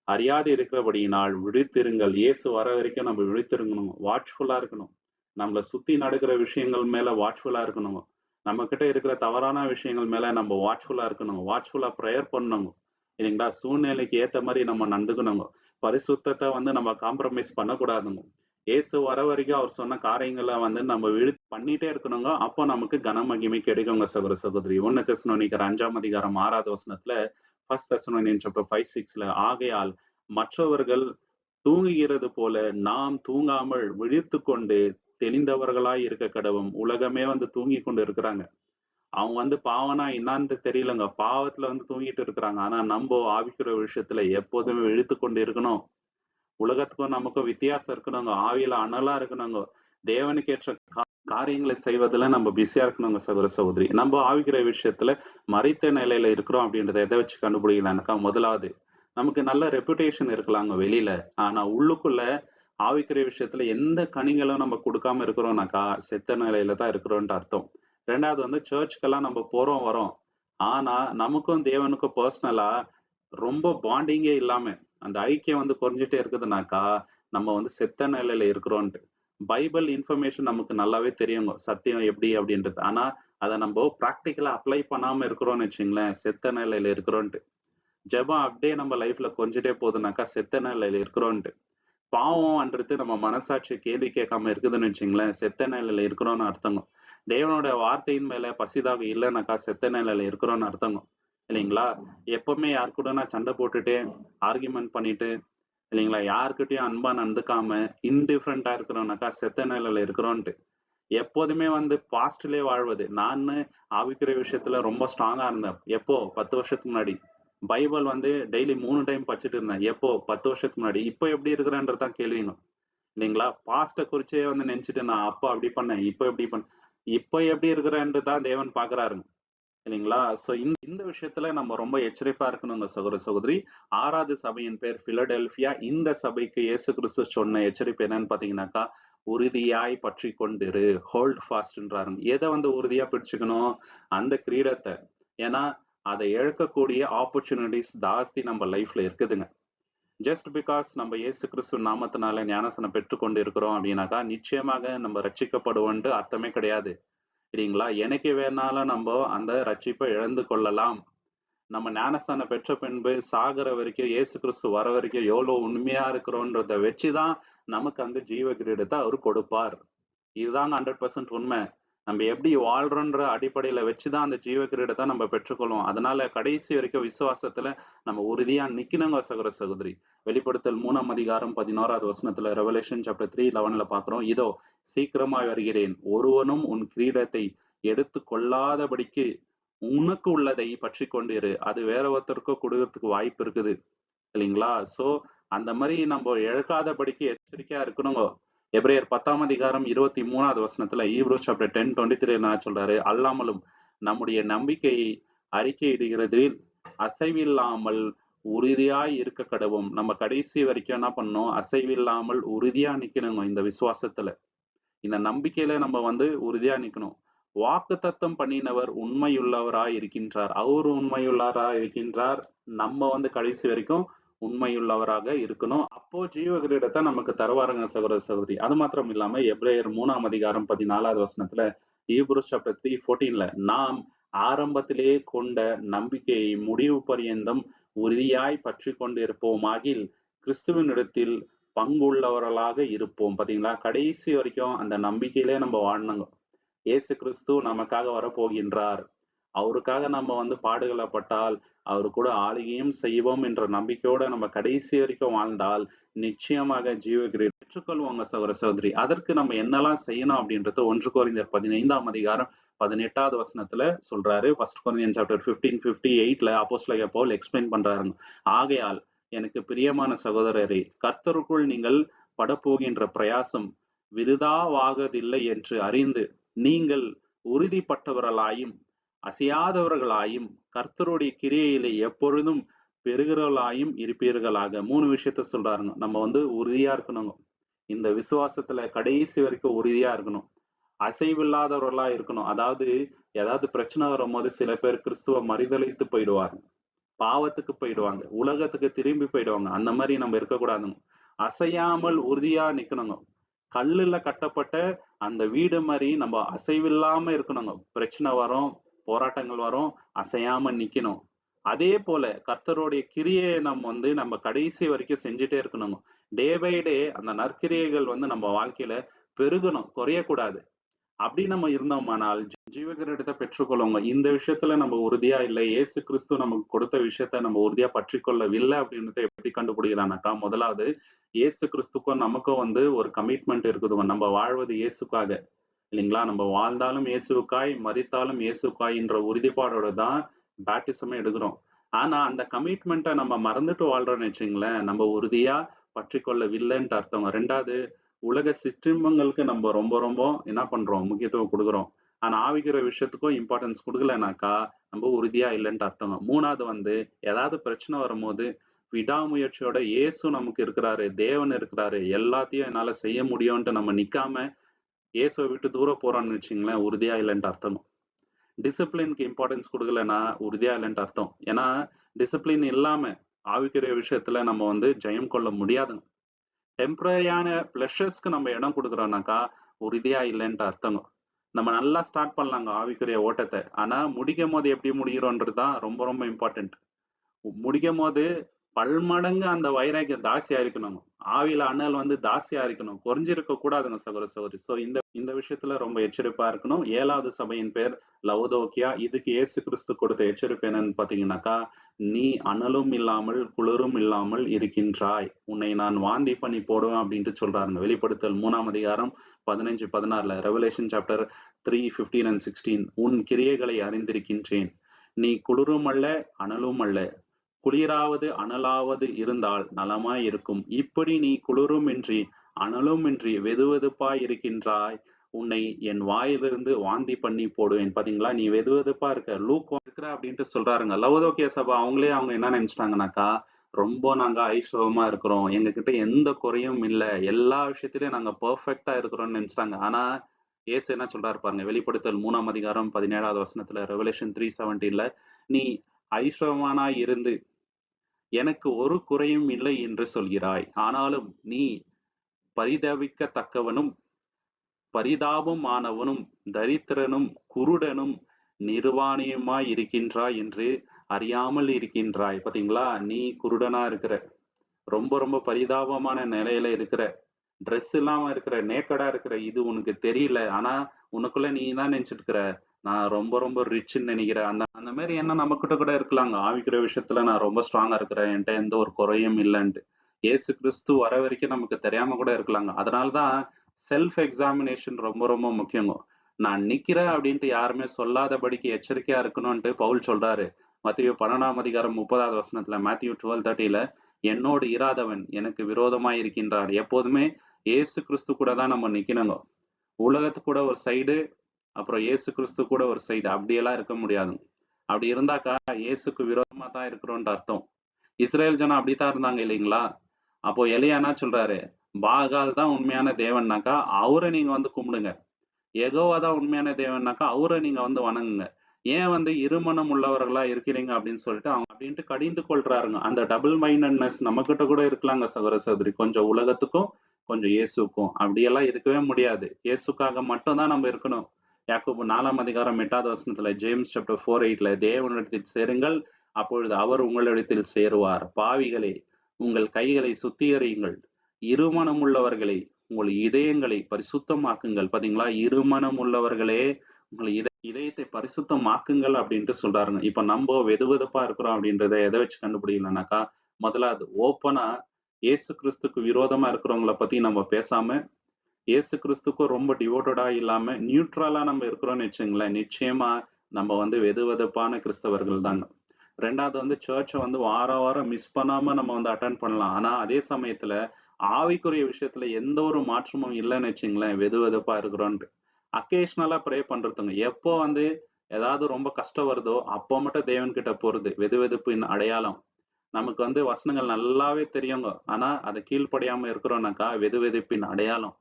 அறியாது இருக்கிறபடியினால் விழித்திருங்கள். இயேசு வர வரைக்கும் நம்ம விழித்திருக்கணும், வாட்ச்ஃபுல்லா இருக்கணும். நம்மள சுத்தி நடக்கிற விஷயங்கள் மேல வாட்ச்ஃபுல்லா இருக்கணும். நம்ம கிட்ட இருக்கிற தவறான விஷயங்கள் மேல நம்ம வாட்ச்ஃபுல்லா இருக்கணும், வாட்ச்ஃபுல்லா ப்ரேயர் பண்ணணும். இல்லைங்களா? சூழ்நிலைக்கு ஏத்த மாதிரி நம்ம நடந்துக்கணுங்க. பரிசுத்தத்தை வந்து நம்ம காம்ப்ரமைஸ் பண்ணக்கூடாதுங்க. இயேசு வர வரைக்கும் அவர் சொன்ன காரியங்களை வந்து நம்ம பண்ணிட்டே இருக்கணுங்க. அப்போ நமக்கு கன மகிமை கிடைக்குங்க சகோதர சகோதரி. 1 தெசலோனிக்கர் 5ஆம் அதிகாரம் 6வது வசனத்துல, 1 தெசலோனியன் சாப்டர் 5, 6ல ஆகையால் மற்றவர்கள் தூங்குகிறது போல நாம் தூங்காமல் விழித்துக் கொண்டு தெளிந்தவர்களாய் இருக்க கடவும். உலகமே வந்து தூங்கி கொண்டு இருக்கிறாங்க. அவங்க வந்து பாவம்னா என்னான்னு தெரியலங்க. பாவத்துல வந்து தூங்கிட்டு இருக்கிறாங்க. ஆனா நம்ப ஆவிக்குரிய விஷயத்துல எப்போதுமே விழித்துக் கொண்டு இருக்கணும். உலகத்துக்கும் நமக்கும் வித்தியாசம் இருக்கணுங்க. ஆவியில அனலா இருக்கணுங்க. தேவனுக்கேற்ற காரியங்களை செய்வதுல நம்ம பிஸியா இருக்கணுங்க சகோதர சகோதரி. நம்ம ஆவிக்கிற விஷயத்துல மரித்த நிலையில இருக்கிறோம் அப்படின்றத எதை வச்சு கண்டுபிடிக்கலாம்னாக்கா, முதலாவது நமக்கு நல்ல ரெப்புடேஷன் இருக்கலாங்க வெளியில. ஆனா உள்ளுக்குள்ள ஆவிக்கிற விஷயத்துல எந்த கனிகளும் நம்ம கொடுக்காம இருக்கிறோம்னாக்கா, செத்த நிலையில தான் இருக்கிறோம்னு அர்த்தம். 2வது வந்து சர்ச்சுக்கெல்லாம் நம்ம போறோம், வரோம். ஆனா நமக்கும் தேவனுக்கும் பர்சனலா ரொம்ப பாண்டிங்கே இல்லாம, அந்த ஐக்கியம் வந்து குறைஞ்சுட்டே இருக்குதுனாக்கா, நம்ம வந்து செத்த நிலையில இருக்கிறோன்ட்டு. பைபிள் இன்ஃபர்மேஷன் நமக்கு நல்லாவே தெரியுங்க. சத்தியம் எப்படி அப்படின்றது. ஆனா, அத நம்ப பிராக்டிகலா அப்ளை பண்ணாம இருக்கிறோம்னு வச்சுங்களேன், செத்த நிலையில இருக்கிறோன்ட்டு. ஜெபம் அப்படியே நம்ம லைஃப்ல குறைஞ்சுட்டே போகுதுனாக்கா, செத்த நிலையில இருக்கிறோன்ட்டு. பாவம்ன்றது நம்ம மனசாட்சி கேள்வி கேட்காம இருக்குதுன்னு வச்சுங்களேன், செத்த நிலையில இருக்கிறோம்னு அர்த்தங்க. தேவனோட வார்த்தையின் மேல பசிதாக இல்லைனாக்கா, செத்த நிலையில இருக்கிறோம்னு அர்த்தங்க. இல்லைங்களா? எப்பவுமே யார் கூடனா சண்டை போட்டுட்டு, ஆர்கியூமென்ட் பண்ணிட்டு, இல்லைங்களா? யார்கிட்டயும் அன்பா நடந்துக்காம, இன்டிஃபரண்டா இருக்கிறோம்னாக்கா, செத்த நிலையில இருக்கிறோன்ட்டு. எப்போதுமே வந்து பாஸ்ட்லயே வாழ்வது. நானு ஆவிக்குரிய விஷயத்துல ரொம்ப ஸ்ட்ராங்கா இருந்தேன். எப்போ? 10 வருஷத்துக்கு முன்னாடி. பைபிள் வந்து டெய்லி 3 டைம் படிச்சுட்டு இருந்தேன். எப்போ? 10 வருஷத்துக்கு முன்னாடி. இப்போ எப்படி இருக்கிறேன்றது தான் கேள்விங்க. இல்லைங்களா? பாஸ்ட்ட குறிச்சே வந்து நெனச்சுட்டு நான் அப்ப அப்படி பண்ணேன். இப்ப இப்படி பண்ணேன். இப்ப எப்படி இருக்கிறேன்ட்டு தான் தேவன் பார்க்கிறாருங்க. இல்லைங்களா? சோ இந்த விஷயத்துல நம்ம ரொம்ப எச்சரிப்பா இருக்கணுங்க சகோதர சகோதரி. 6வது சபையின் பேர் பிலடெல்பியா. இந்த சபைக்கு இயேசு கிறிஸ்து சொன்ன எச்சரிப்பு என்னன்னு பாத்தீங்கன்னாக்கா, உறுதியாய் பற்றிக் கொண்டிரு. ஹோல்ட் ஃபாஸ்ட்ன்றாருங்க. எத வந்து உறுதியா பிடிச்சுக்கணும்? அந்த கிரீடத்த. ஏன்னா, அதை இழக்கக்கூடிய ஆப்பர்ச்சுனிட்டீஸ் ஜாஸ்தி நம்ம லைஃப்ல இருக்குதுங்க. ஜஸ்ட் பிகாஸ் நம்ம இயேசு கிறிஸ்து நாமத்தினால ஞானஸ்நானம் பெற்றுக்கொண்டு இருக்கிறோம் அப்படின்னாக்கா, நிச்சயமாக நம்ம ரட்சிக்கப்படுவோம்ன்ட்டு அர்த்தமே கிடையாது. சரிங்களா? என்னைக்கு வேணாலும் நம்ப அந்த ரட்சிப்பை இழந்து கொள்ளலாம். நம்ம ஞானஸ்தானம் பெற்ற பின்பு சாகுற வரைக்கும், இயேசு கிறிஸ்து வர வரைக்கும் எவ்வளவு உண்மையா இருக்கிறோன்றத வச்சுதான் நமக்கு அந்த ஜீவ கிரீடத்தை அவரு கொடுப்பார். இதுதாங்க 100% உண்மை. நம்ம எப்படி வாழ்றோன்ற அடிப்படையில வச்சுதான் அந்த ஜீவ கிரீடத்தை நம்ம பெற்றுக்கொள்வோம். அதனால கடைசி வரைக்கும் விசுவாசத்துல நம்ம உறுதியா நிக்கணுங்க சகோதர சகோதரி. வெளிப்படுத்தல் 3ஆம் அதிகாரம் 11வது வசனத்துல ரெவலேஷன் சாப்டர் 3:11ல பாக்குறோம். இதோ சீக்கிரமாய் வருகிறேன். ஒருவனும் உன் கிரீடத்தை எடுத்துக் கொள்ளாதபடிக்கு உனக்கு உள்ளதை பற்றிக் கொண்டிரு. அது வேற ஒருத்தருக்கோ கொடுக்கறதுக்கு வாய்ப்பு இருக்குது. இல்லைங்களா? சோ அந்த மாதிரி நம்ம இழக்காதபடிக்கு எச்சரிக்கையா இருக்கணுங்க. எபிரேயர் 10ஆம் அதிகாரம் 23வது வசனத்துல ஈப்ரூஸ் சாப்டர் 10:23 என்ன சொல்றாரு? அல்லாமலும் நம்முடைய நம்பிக்கையை அறிக்கையிடுகிறதில் அசைவில்லாமல் உறுதியாய் இருக்க கடவும். நம்ம கடைசி வரைக்கும் என்ன பண்ணணும்? அசைவில்லாமல் உறுதியா நிக்கணுங்க இந்த விசுவாசத்துல. இந்த நம்பிக்கையில நம்ம வந்து உறுதியா நிக்கணும். வாக்குத்தத்தம் பண்ணினவர் உண்மையுள்ளவராய் இருக்கின்றார். அவரு உண்மையுள்ளவராய் இருக்கின்றார். நம்ம வந்து கடைசி வரைக்கும் உண்மையுள்ளவராக இருக்கணும். அப்போ ஜீவ கிரீடத்தை நமக்கு தருவாருங்க சகோதர சகோதரி. அது மாத்திரம் இல்லாம எபிரேயர் 3ஆம் அதிகாரம் 14வது வசனத்துல ஈப்ரூஸ் சாப்டர் 3:14ல நாம் ஆரம்பத்திலே கொண்ட நம்பிக்கையை முடிவு பரியந்தம் உறுதியாய் பற்றி கொண்டு இருப்போமாகில் கிறிஸ்துவனிடத்தில் பங்குள்ளவர்களாக இருப்போம். பாத்தீங்களா? கடைசி வரைக்கும் அந்த நம்பிக்கையிலே நம்ம வாழணுங்க. இயேசு கிறிஸ்து நமக்காக வரப்போகின்றார். அவருக்காக நம்ம வந்து பாடுகளப்பட்டால், அவரு கூட ஆளுகையும் செய்வோம் என்ற நம்பிக்கையோட நம்ம கடைசி வரைக்கும் வாழ்ந்தால், நிச்சயமாக ஜீவ கிரீடம் பெற்றுக்கொள்வோங்க சகோதர சகோதரி. அதற்கு நம்ம என்னெல்லாம் செய்யணும் அப்படின்றது 1 கொரிந்தியர் 15ஆம் அதிகாரம் 18வது வசனத்துல சொல்றாரு. 1 கொரிந்தியன் சாப்டர் 15:58ல அப்போஸ்தலனாகிய பவுல் எக்ஸ்பிளைன் பண்றாருங்க. ஆகையால் எனக்கு பிரியமான சகோதரரே, கர்த்தருக்குள் நீங்கள் படப்போகின்ற பிரயாசம் விருதாவாகதில்லை என்று அறிந்து நீங்கள் உறுதிப்பட்டவர்களாயும் அசையாதவர்களாயும் கர்த்தருடைய கிரியையிலே எப்பொழுதும் பெருகிறவர்களாயும் இருப்பீர்களாக. 3 விஷயத்த சொல்றாருங்க. நம்ம வந்து உறுதியா இருக்கணுங்க. இந்த விசுவாசத்துல கடைசி வரைக்கும் உறுதியா இருக்கணும். அசைவில்லாதவர்களா இருக்கணும். அதாவது ஏதாவது பிரச்சனை வரும்போது சில பேர் கிறிஸ்துவ மறுதலித்து போயிடுவாங்க. பாவத்துக்கு போயிடுவாங்க. உலகத்துக்கு திரும்பி போயிடுவாங்க. அந்த மாதிரி நம்ம இருக்கக்கூடாதுங்க. அசையாமல் உறுதியா நிக்கணுங்க. கல்லுல கட்டப்பட்ட அந்த வீடு மாதிரி நம்ம அசைவில்லாம இருக்கணுங்க. பிரச்சனை வரும், போராட்டங்கள் வரும், அசையாம நிக்கணும். அதே போல கர்த்தருடைய கிரியையை நம்ம கடைசி வரைக்கும் செஞ்சுட்டே இருக்கணுங்க. டே பை டே அந்த நற்கிரியைகள் வந்து நம்ம வாழ்க்கையில பெருகணும், குறையக்கூடாது. அப்படி நம்ம இருந்தோமானால் ஜீவகிரீடத்தை பெற்றுக்கொள்ளுவோங்க. இந்த விஷயத்துல நம்ம உறுதியா இல்லை, இயேசு கிறிஸ்து நமக்கு கொடுத்த விஷயத்த நம்ம உறுதியா பற்றிக்கொள்ளவில்லை அப்படின்றத எப்படி கண்டுபிடிக்கலாம்னாக்கா, முதலாவது இயேசு கிறிஸ்துக்கும் நமக்கும் வந்து ஒரு கமிட்மெண்ட் இருக்குதுங்க. நம்ம வாழ்வது இயேசுக்காக. இல்லைங்களா? நம்ம வாழ்ந்தாலும் இயேசுவுக்காய், மரித்தாலும் இயேசுக்காய்ன்ற உறுதிப்பாடோட தான் பேப்டிசமே எடுக்கிறோம். ஆனா அந்த கமிட்மெண்ட்ட நம்ம மறந்துட்டு வாழ்றோம்னு வச்சுக்கங்களேன், நம்ம உறுதியா பற்றிக்கொள்ளவில்லைன்ட்டு அர்த்தம். 2வது உலக சிற்றின்பங்களுக்கு நம்ம ரொம்ப ரொம்ப என்ன பண்றோம்? முக்கியத்துவம் குடுக்குறோம். ஆனா ஆவிக்குரிய விஷயத்துக்கும் இம்பார்ட்டன்ஸ் குடுக்கலனாக்கா, நம்ம உறுதியா இல்லன்ட்டு அர்த்தங்க. 3வது வந்து ஏதாவது பிரச்சனை வரும்போது, விடாமுயற்சியோட இயேசு நமக்கு இருக்கிறாரு, தேவன் இருக்கிறாரு, எல்லாத்தையும் என்னால செய்ய முடியும்ன்ட்டு நம்ம நிக்காம, இயேசுவ விட்டு தூர போறோம்னு வச்சுக்கங்களேன், உறுதியா இல்லன்ட்டு அர்த்தம். டிசிப்ளினுக்கு இம்பார்ட்டன்ஸ் குடுக்கலன்னா, உறுதியா இல்லன்ட்டு அர்த்தம். ஏன்னா, டிசிப்ளின் இல்லாம ஆவிக்குரிய விஷயத்துல நம்ம வந்து ஜெயம் கொள்ள முடியாதுங்க. டெம்பரரியான பிளஷர்ஸ்க்கு நம்ம இடம் குடுக்குறோம்னாக்கா, உறுதியா இல்லன்ட்டு அர்த்தங்க. நம்ம நல்லா ஸ்டார்ட் பண்ணலாங்க ஆவிக்குரிய ஓட்டத்த. ஆனா, முடிக்கும்போது எப்படி முடிகிறோன்றது தான் ரொம்ப ரொம்ப இம்பார்ட்டன்ட். முடிக்கும்போது பல்மடங்கு அந்த வைராக்கியம் தாசியா இருக்கணும். ஆவியில அனல் வந்து தாசியா இருக்கணும். குறைஞ்சிருக்க கூடாதுங்க சகோதர சகோதரி. சோ இந்த இந்த விஷயத்துல ரொம்ப எச்சரிப்பா இருக்கணும். 7வது சபையின் பேர் லவோதோக்கியா. இதுக்கு இயேசு கிறிஸ்து கொடுத்த எச்சரிப்பு என்னன்னு பாத்தீங்கன்னாக்கா, நீ அனலும் இல்லாமல் குளிரும் இல்லாமல் இருக்கின்றாய். உன்னை நான் வாந்தி பண்ணி போடுவேன் அப்படின்ட்டு சொல்றாருங்க. வெளிப்படுத்தல் 3ஆம் அதிகாரம் 15, 16ல ரெவலேஷன் சாப்டர் 3, 15 and 16. உன் கிரியைகளை அறிந்திருக்கின்றேன். நீ குளிரும் அல்ல, அனலும் அல்ல. குளிராவது அனலாவது இருந்தால் நலமாய் இருக்கும். இப்படி நீ குளிருமின்றி அனலுமின்றி வெதுவெதுப்பாய் இருக்கின்றாய். உன்னை என் வாயிலிருந்து வாந்தி பண்ணி போடுவேன். பாத்தீங்களா? நீ வெதுவெதுப்பா இருக்க, லூக் இருக்கிற அப்படின்ட்டு சொல்றாருங்க. லவோதோக்கிய சபை அவங்களே அவங்க என்ன நினைச்சிட்டாங்கன்னாக்கா, ரொம்ப நாங்க ஐஸ்வரமா இருக்கிறோம். எங்ககிட்ட எந்த குறையும் இல்ல. எல்லா விஷயத்திலயும் நாங்க பெர்ஃபெக்ட்டா இருக்கிறோம்னு நினைச்சிட்டாங்க. ஆனா இயேசு என்ன சொல்றாரு பாருங்க. வெளிப்படுத்தல் 3ஆம் அதிகாரம் 17வது வசனத்துல ரெவலேஷன் 3:17ல நீ ஐஸ்வரமானாய் இருந்து எனக்கு ஒரு குறையும் இல்லை என்று சொல்கிறாய். ஆனாலும் நீ பரிதபிக்கத்தக்கவனும் பரிதாபமானவனும் தரித்திரனும் குருடனும் நிர்வாணியுமாய் இருக்கின்றாய் என்று அறியாமல் இருக்கின்றாய். பாத்தீங்களா? நீ குருடனா இருக்கிற, ரொம்ப ரொம்ப பரிதாபமான நிலையில இருக்கிற, ட்ரெஸ் இல்லாம இருக்கிற, நேக்கடா இருக்கிற, இது உனக்கு தெரியல. ஆனா உனக்குள்ள நீ என்ன நினைச்சிட்டு இருக்கிற? நான் ரொம்ப ரொம்ப ரிச்ன்னு நினைக்கிறேன். அந்த அந்த மாதிரி எண்ணம் நம்மகிட்ட கூட இருக்கலாங்க. ஆவிக்குரிய விஷயத்துல நான் ரொம்ப ஸ்ட்ராங்கா இருக்கிறேன். என்கிட்ட எந்த ஒரு குறையும் இல்லைன்ட்டு. இயேசு கிறிஸ்து வர வரைக்கும் நமக்கு தெரியாம கூட இருக்கலாங்க. அதனாலதான் செல்ஃப் எக்ஸாமினேஷன் ரொம்ப ரொம்ப முக்கியங்க. நான் நிக்கிறேன் அப்படின்ட்டு யாருமே சொல்லாதபடிக்கு எச்சரிக்கையா இருக்கணும்ட்டு பவுல் சொல்றாரு. மத்தேயு 12ஆம் அதிகாரம் 30வது வசனத்துல, மேத்யூ 12:30ல என்னோடு இராதவன் எனக்கு விரோதமாய் இருக்கின்றார். எப்போதுமே இயேசு கிறிஸ்து கூட தான் நம்ம நிக்கணுங்க. உலகத்து கூட ஒரு சைடு, அப்புறம் இயேசு கிறிஸ்து கூட ஒரு சைடு, அப்படியெல்லாம் இருக்க முடியாது. அப்படி இருந்தாக்கா இயேசுக்கு விரோதமா தான் இருக்கிறோம்னு அர்த்தம். இஸ்ரேல் ஜனம் அப்படித்தான் இருந்தாங்க இல்லைங்களா? அப்போ எலியா என்ன சொல்றாரு? பாகால் தான் உண்மையான தேவன்னாக்கா அவரை நீங்க வந்து கும்பிடுங்க. யெகோவா தான் உண்மையான தேவன்னாக்கா அவரை நீங்க வந்து வணங்குங்க. ஏன் வந்து இருமனம் உள்ளவர்களா இருக்கிறீங்க அப்படின்னு சொல்லிட்டு அவங்க அப்படின்ட்டு கடிந்து கொள்றாருங்க. அந்த டபுள் மைண்டட்னஸ் நம்ம கிட்ட கூட இருக்கலாங்க சகோதர சகோதரி. கொஞ்சம் உலகத்துக்கும் கொஞ்சம் இயேசுக்கும் அப்படியெல்லாம் இருக்கவே முடியாது. இயேசுக்காக மட்டும் தான் நம்ம இருக்கணும். யாக்கோபு 4ஆம் அதிகாரம் 8வது வசனத்துல, ஜேம்ஸ் சாப்டர் 4:8ல தேவனிடத்தில் சேருங்கள், அப்பொழுது அவர் உங்களிடத்தில் சேருவார். பாவிகளே, உங்கள் கைகளை சுத்திகரியுங்கள். இருமனம் உள்ளவர்களே, உங்கள் இதயங்களை பரிசுத்தமாக்குங்கள். பாத்தீங்களா? இருமனம் உள்ளவர்களே, உங்கள் இதயத்தை பரிசுத்தமாக்குங்கள் அப்படின்ட்டு சொல்றாருங்க. இப்ப நம்ம வெதுவெதுப்பா இருக்கிறோம் அப்படின்றத எதை வச்சு கண்டுபிடிக்கலனாக்கா, முதல்ல அது ஓப்பனா இயேசு கிறிஸ்துக்கு விரோதமா இருக்கிறவங்கள பத்தி நம்ம பேசாம, இயேசு கிறிஸ்துக்கும் ரொம்ப டிவோட்டடா இல்லாம நியூட்ரலா நம்ம இருக்கிறோம்னு வச்சுங்களேன், நிச்சயமா நம்ம வந்து வெதுவெதுப்பான கிறிஸ்தவர்கள் தாங்க. 2வது வந்து சர்ச்ச வந்து வாரம் வாரம் மிஸ் பண்ணாம நம்ம வந்து அட்டெண்ட் பண்ணலாம். ஆனா அதே சமயத்துல ஆவிக்குரிய விஷயத்துல எந்த ஒரு மாற்றமும் இல்லைன்னு வச்சுங்களேன், வெதுவெதுப்பா இருக்கிறோன்ட்டு. அக்கேஷனலா ப்ரே பண்றதுங்க. எப்போ வந்து ஏதாவது ரொம்ப கஷ்டம் வருதோ அப்போ மட்டும் தேவன் கிட்ட போறது வெதுவெதுப்பின் அடையாளம். நமக்கு வந்து வசனங்கள் நல்லாவே தெரியுங்க. ஆனா அத கீழ்ப்படியாம இருக்கிறோம்னாக்கா வெதுவெதுப்பின் அடையாளம்.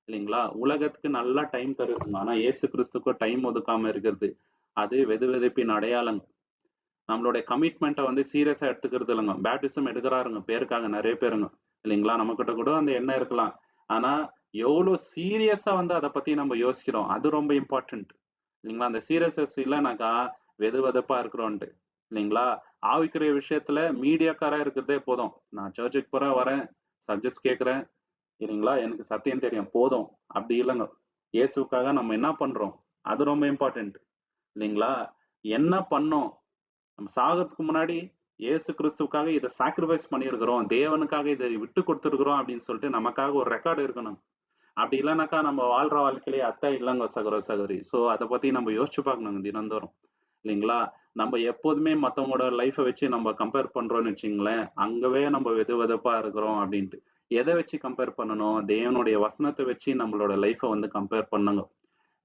இல்லைங்களா? உலகத்துக்கு நல்லா டைம் தருதுங்க. ஆனா இயேசு கிறிஸ்துக்கு டைம் ஒதுக்காம இருக்கிறது. அது வெதுவெதுப்பின் அடையாளம். நம்மளுடைய கமிட்மெண்ட்ட வந்து சீரியஸா எடுத்துக்கிறது இல்லைங்க. பேப்டிசம் எடுக்குறாருங்க பேருக்காக நெறைய பேருங்க. இல்லைங்களா? நம்மகிட்ட கூட அந்த எண்ணம் இருக்கலாம். ஆனா எவ்வளோ சீரியஸா வந்து அத பத்தி நம்ம யோசிக்கிறோம். அது ரொம்ப இம்பார்ட்டன்ட். இல்லைங்களா? அந்த சீரியஸ்னஸ் இல்லனாக்கா வெதுவெதுப்பா இருக்கிறோன்ட்டு. இல்லைங்களா? ஆவிக்குரிய விஷயத்துல மீடியாக்காரா இருக்கிறதே போதும். நான் சர்ச்சுக்கு போறேன், வரேன், சப்ஜெக்ட்ஸ் கேட்கிறேன். இல்லைங்களா? எனக்கு சத்தியம் தெரியும். போதும். அப்படி இல்லங்க. இயேசுவுக்காக நம்ம என்ன பண்றோம்? அது ரொம்ப இம்பார்ட்டன்ட். இல்லைங்களா? என்ன பண்ணோம்? நம்ம சாகறதுக்கு முன்னாடி இயேசு கிறிஸ்துவுக்காக இத சாக்ரிஃபைஸ் பண்ணியிருக்கிறோம். தேவனுக்காக இதை விட்டு கொடுத்திருக்கிறோம் அப்படின்னு சொல்லிட்டு நமக்காக ஒரு ரெக்கார்டு இருக்கணும். அப்படி இல்லைனாக்கா நம்ம வாழ்ற வாழ்க்கையிலேயே அத்தை இல்லைங்க சகோதர சகோதரி. ஸோ அதை பத்தி நம்ம யோசிச்சு பார்க்கணுங்க தினந்தோறும். இல்லைங்களா? நம்ம எப்போதுமே மத்தவங்களோட லைஃப்ப வச்சு நம்ம கம்பேர் பண்றோம்னு வச்சுக்கங்களேன், அங்கவே நம்ம வெது வெதுப்பா இருக்கிறோம் அப்படின்ட்டு. எத வச்சு கம்பேர் பண்ணணும்? தேவனுடைய வசனத்த வச்சு நம்மளோட லைஃப்ப வந்து கம்பேர் பண்ணுங்க.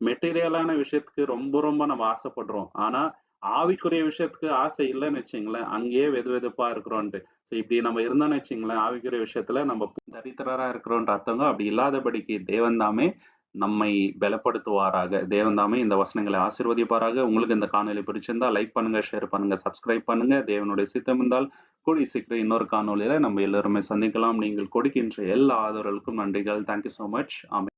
மெட்டீரியலான விஷயத்துக்கு ரொம்ப ரொம்ப நம்ம ஆசைப்படுறோம். ஆனா, ஆவிக்குரிய விஷயத்துக்கு ஆசை இல்லன்னு வச்சுக்கங்களேன், அங்கேயே வெது வெதுப்பா இருக்கிறோன்ட்டு. ஸோ இப்படி நம்ம இருந்தோம்னு வச்சுக்கங்களேன், ஆவிக்குரிய விஷயத்துல நம்ம தரித்திரரா இருக்கிறோன்ற அர்த்தங்க. அப்படி இல்லாதபடிக்கு தேவன் தாமே நம்மை பலப்படுத்துவாராக. தேவன் தாமே இந்த வசனங்களை ஆசீர்வதிப்பாராக. உங்களுக்கு இந்த காணொளி பிடிச்சிருந்தா லைக் பண்ணுங்க, ஷேர் பண்ணுங்க, சப்ஸ்கிரைப் பண்ணுங்க. தேவனுடைய சித்தம் இருந்தால் கூடிய சீக்கிரம் இன்னொரு காணொளியில நம்ம எல்லோருமே சந்திக்கலாம். நீங்கள் கொடுக்கின்ற எல்லா ஆதரவுகளுக்கும் நன்றிகள். Thank you so much. Amen.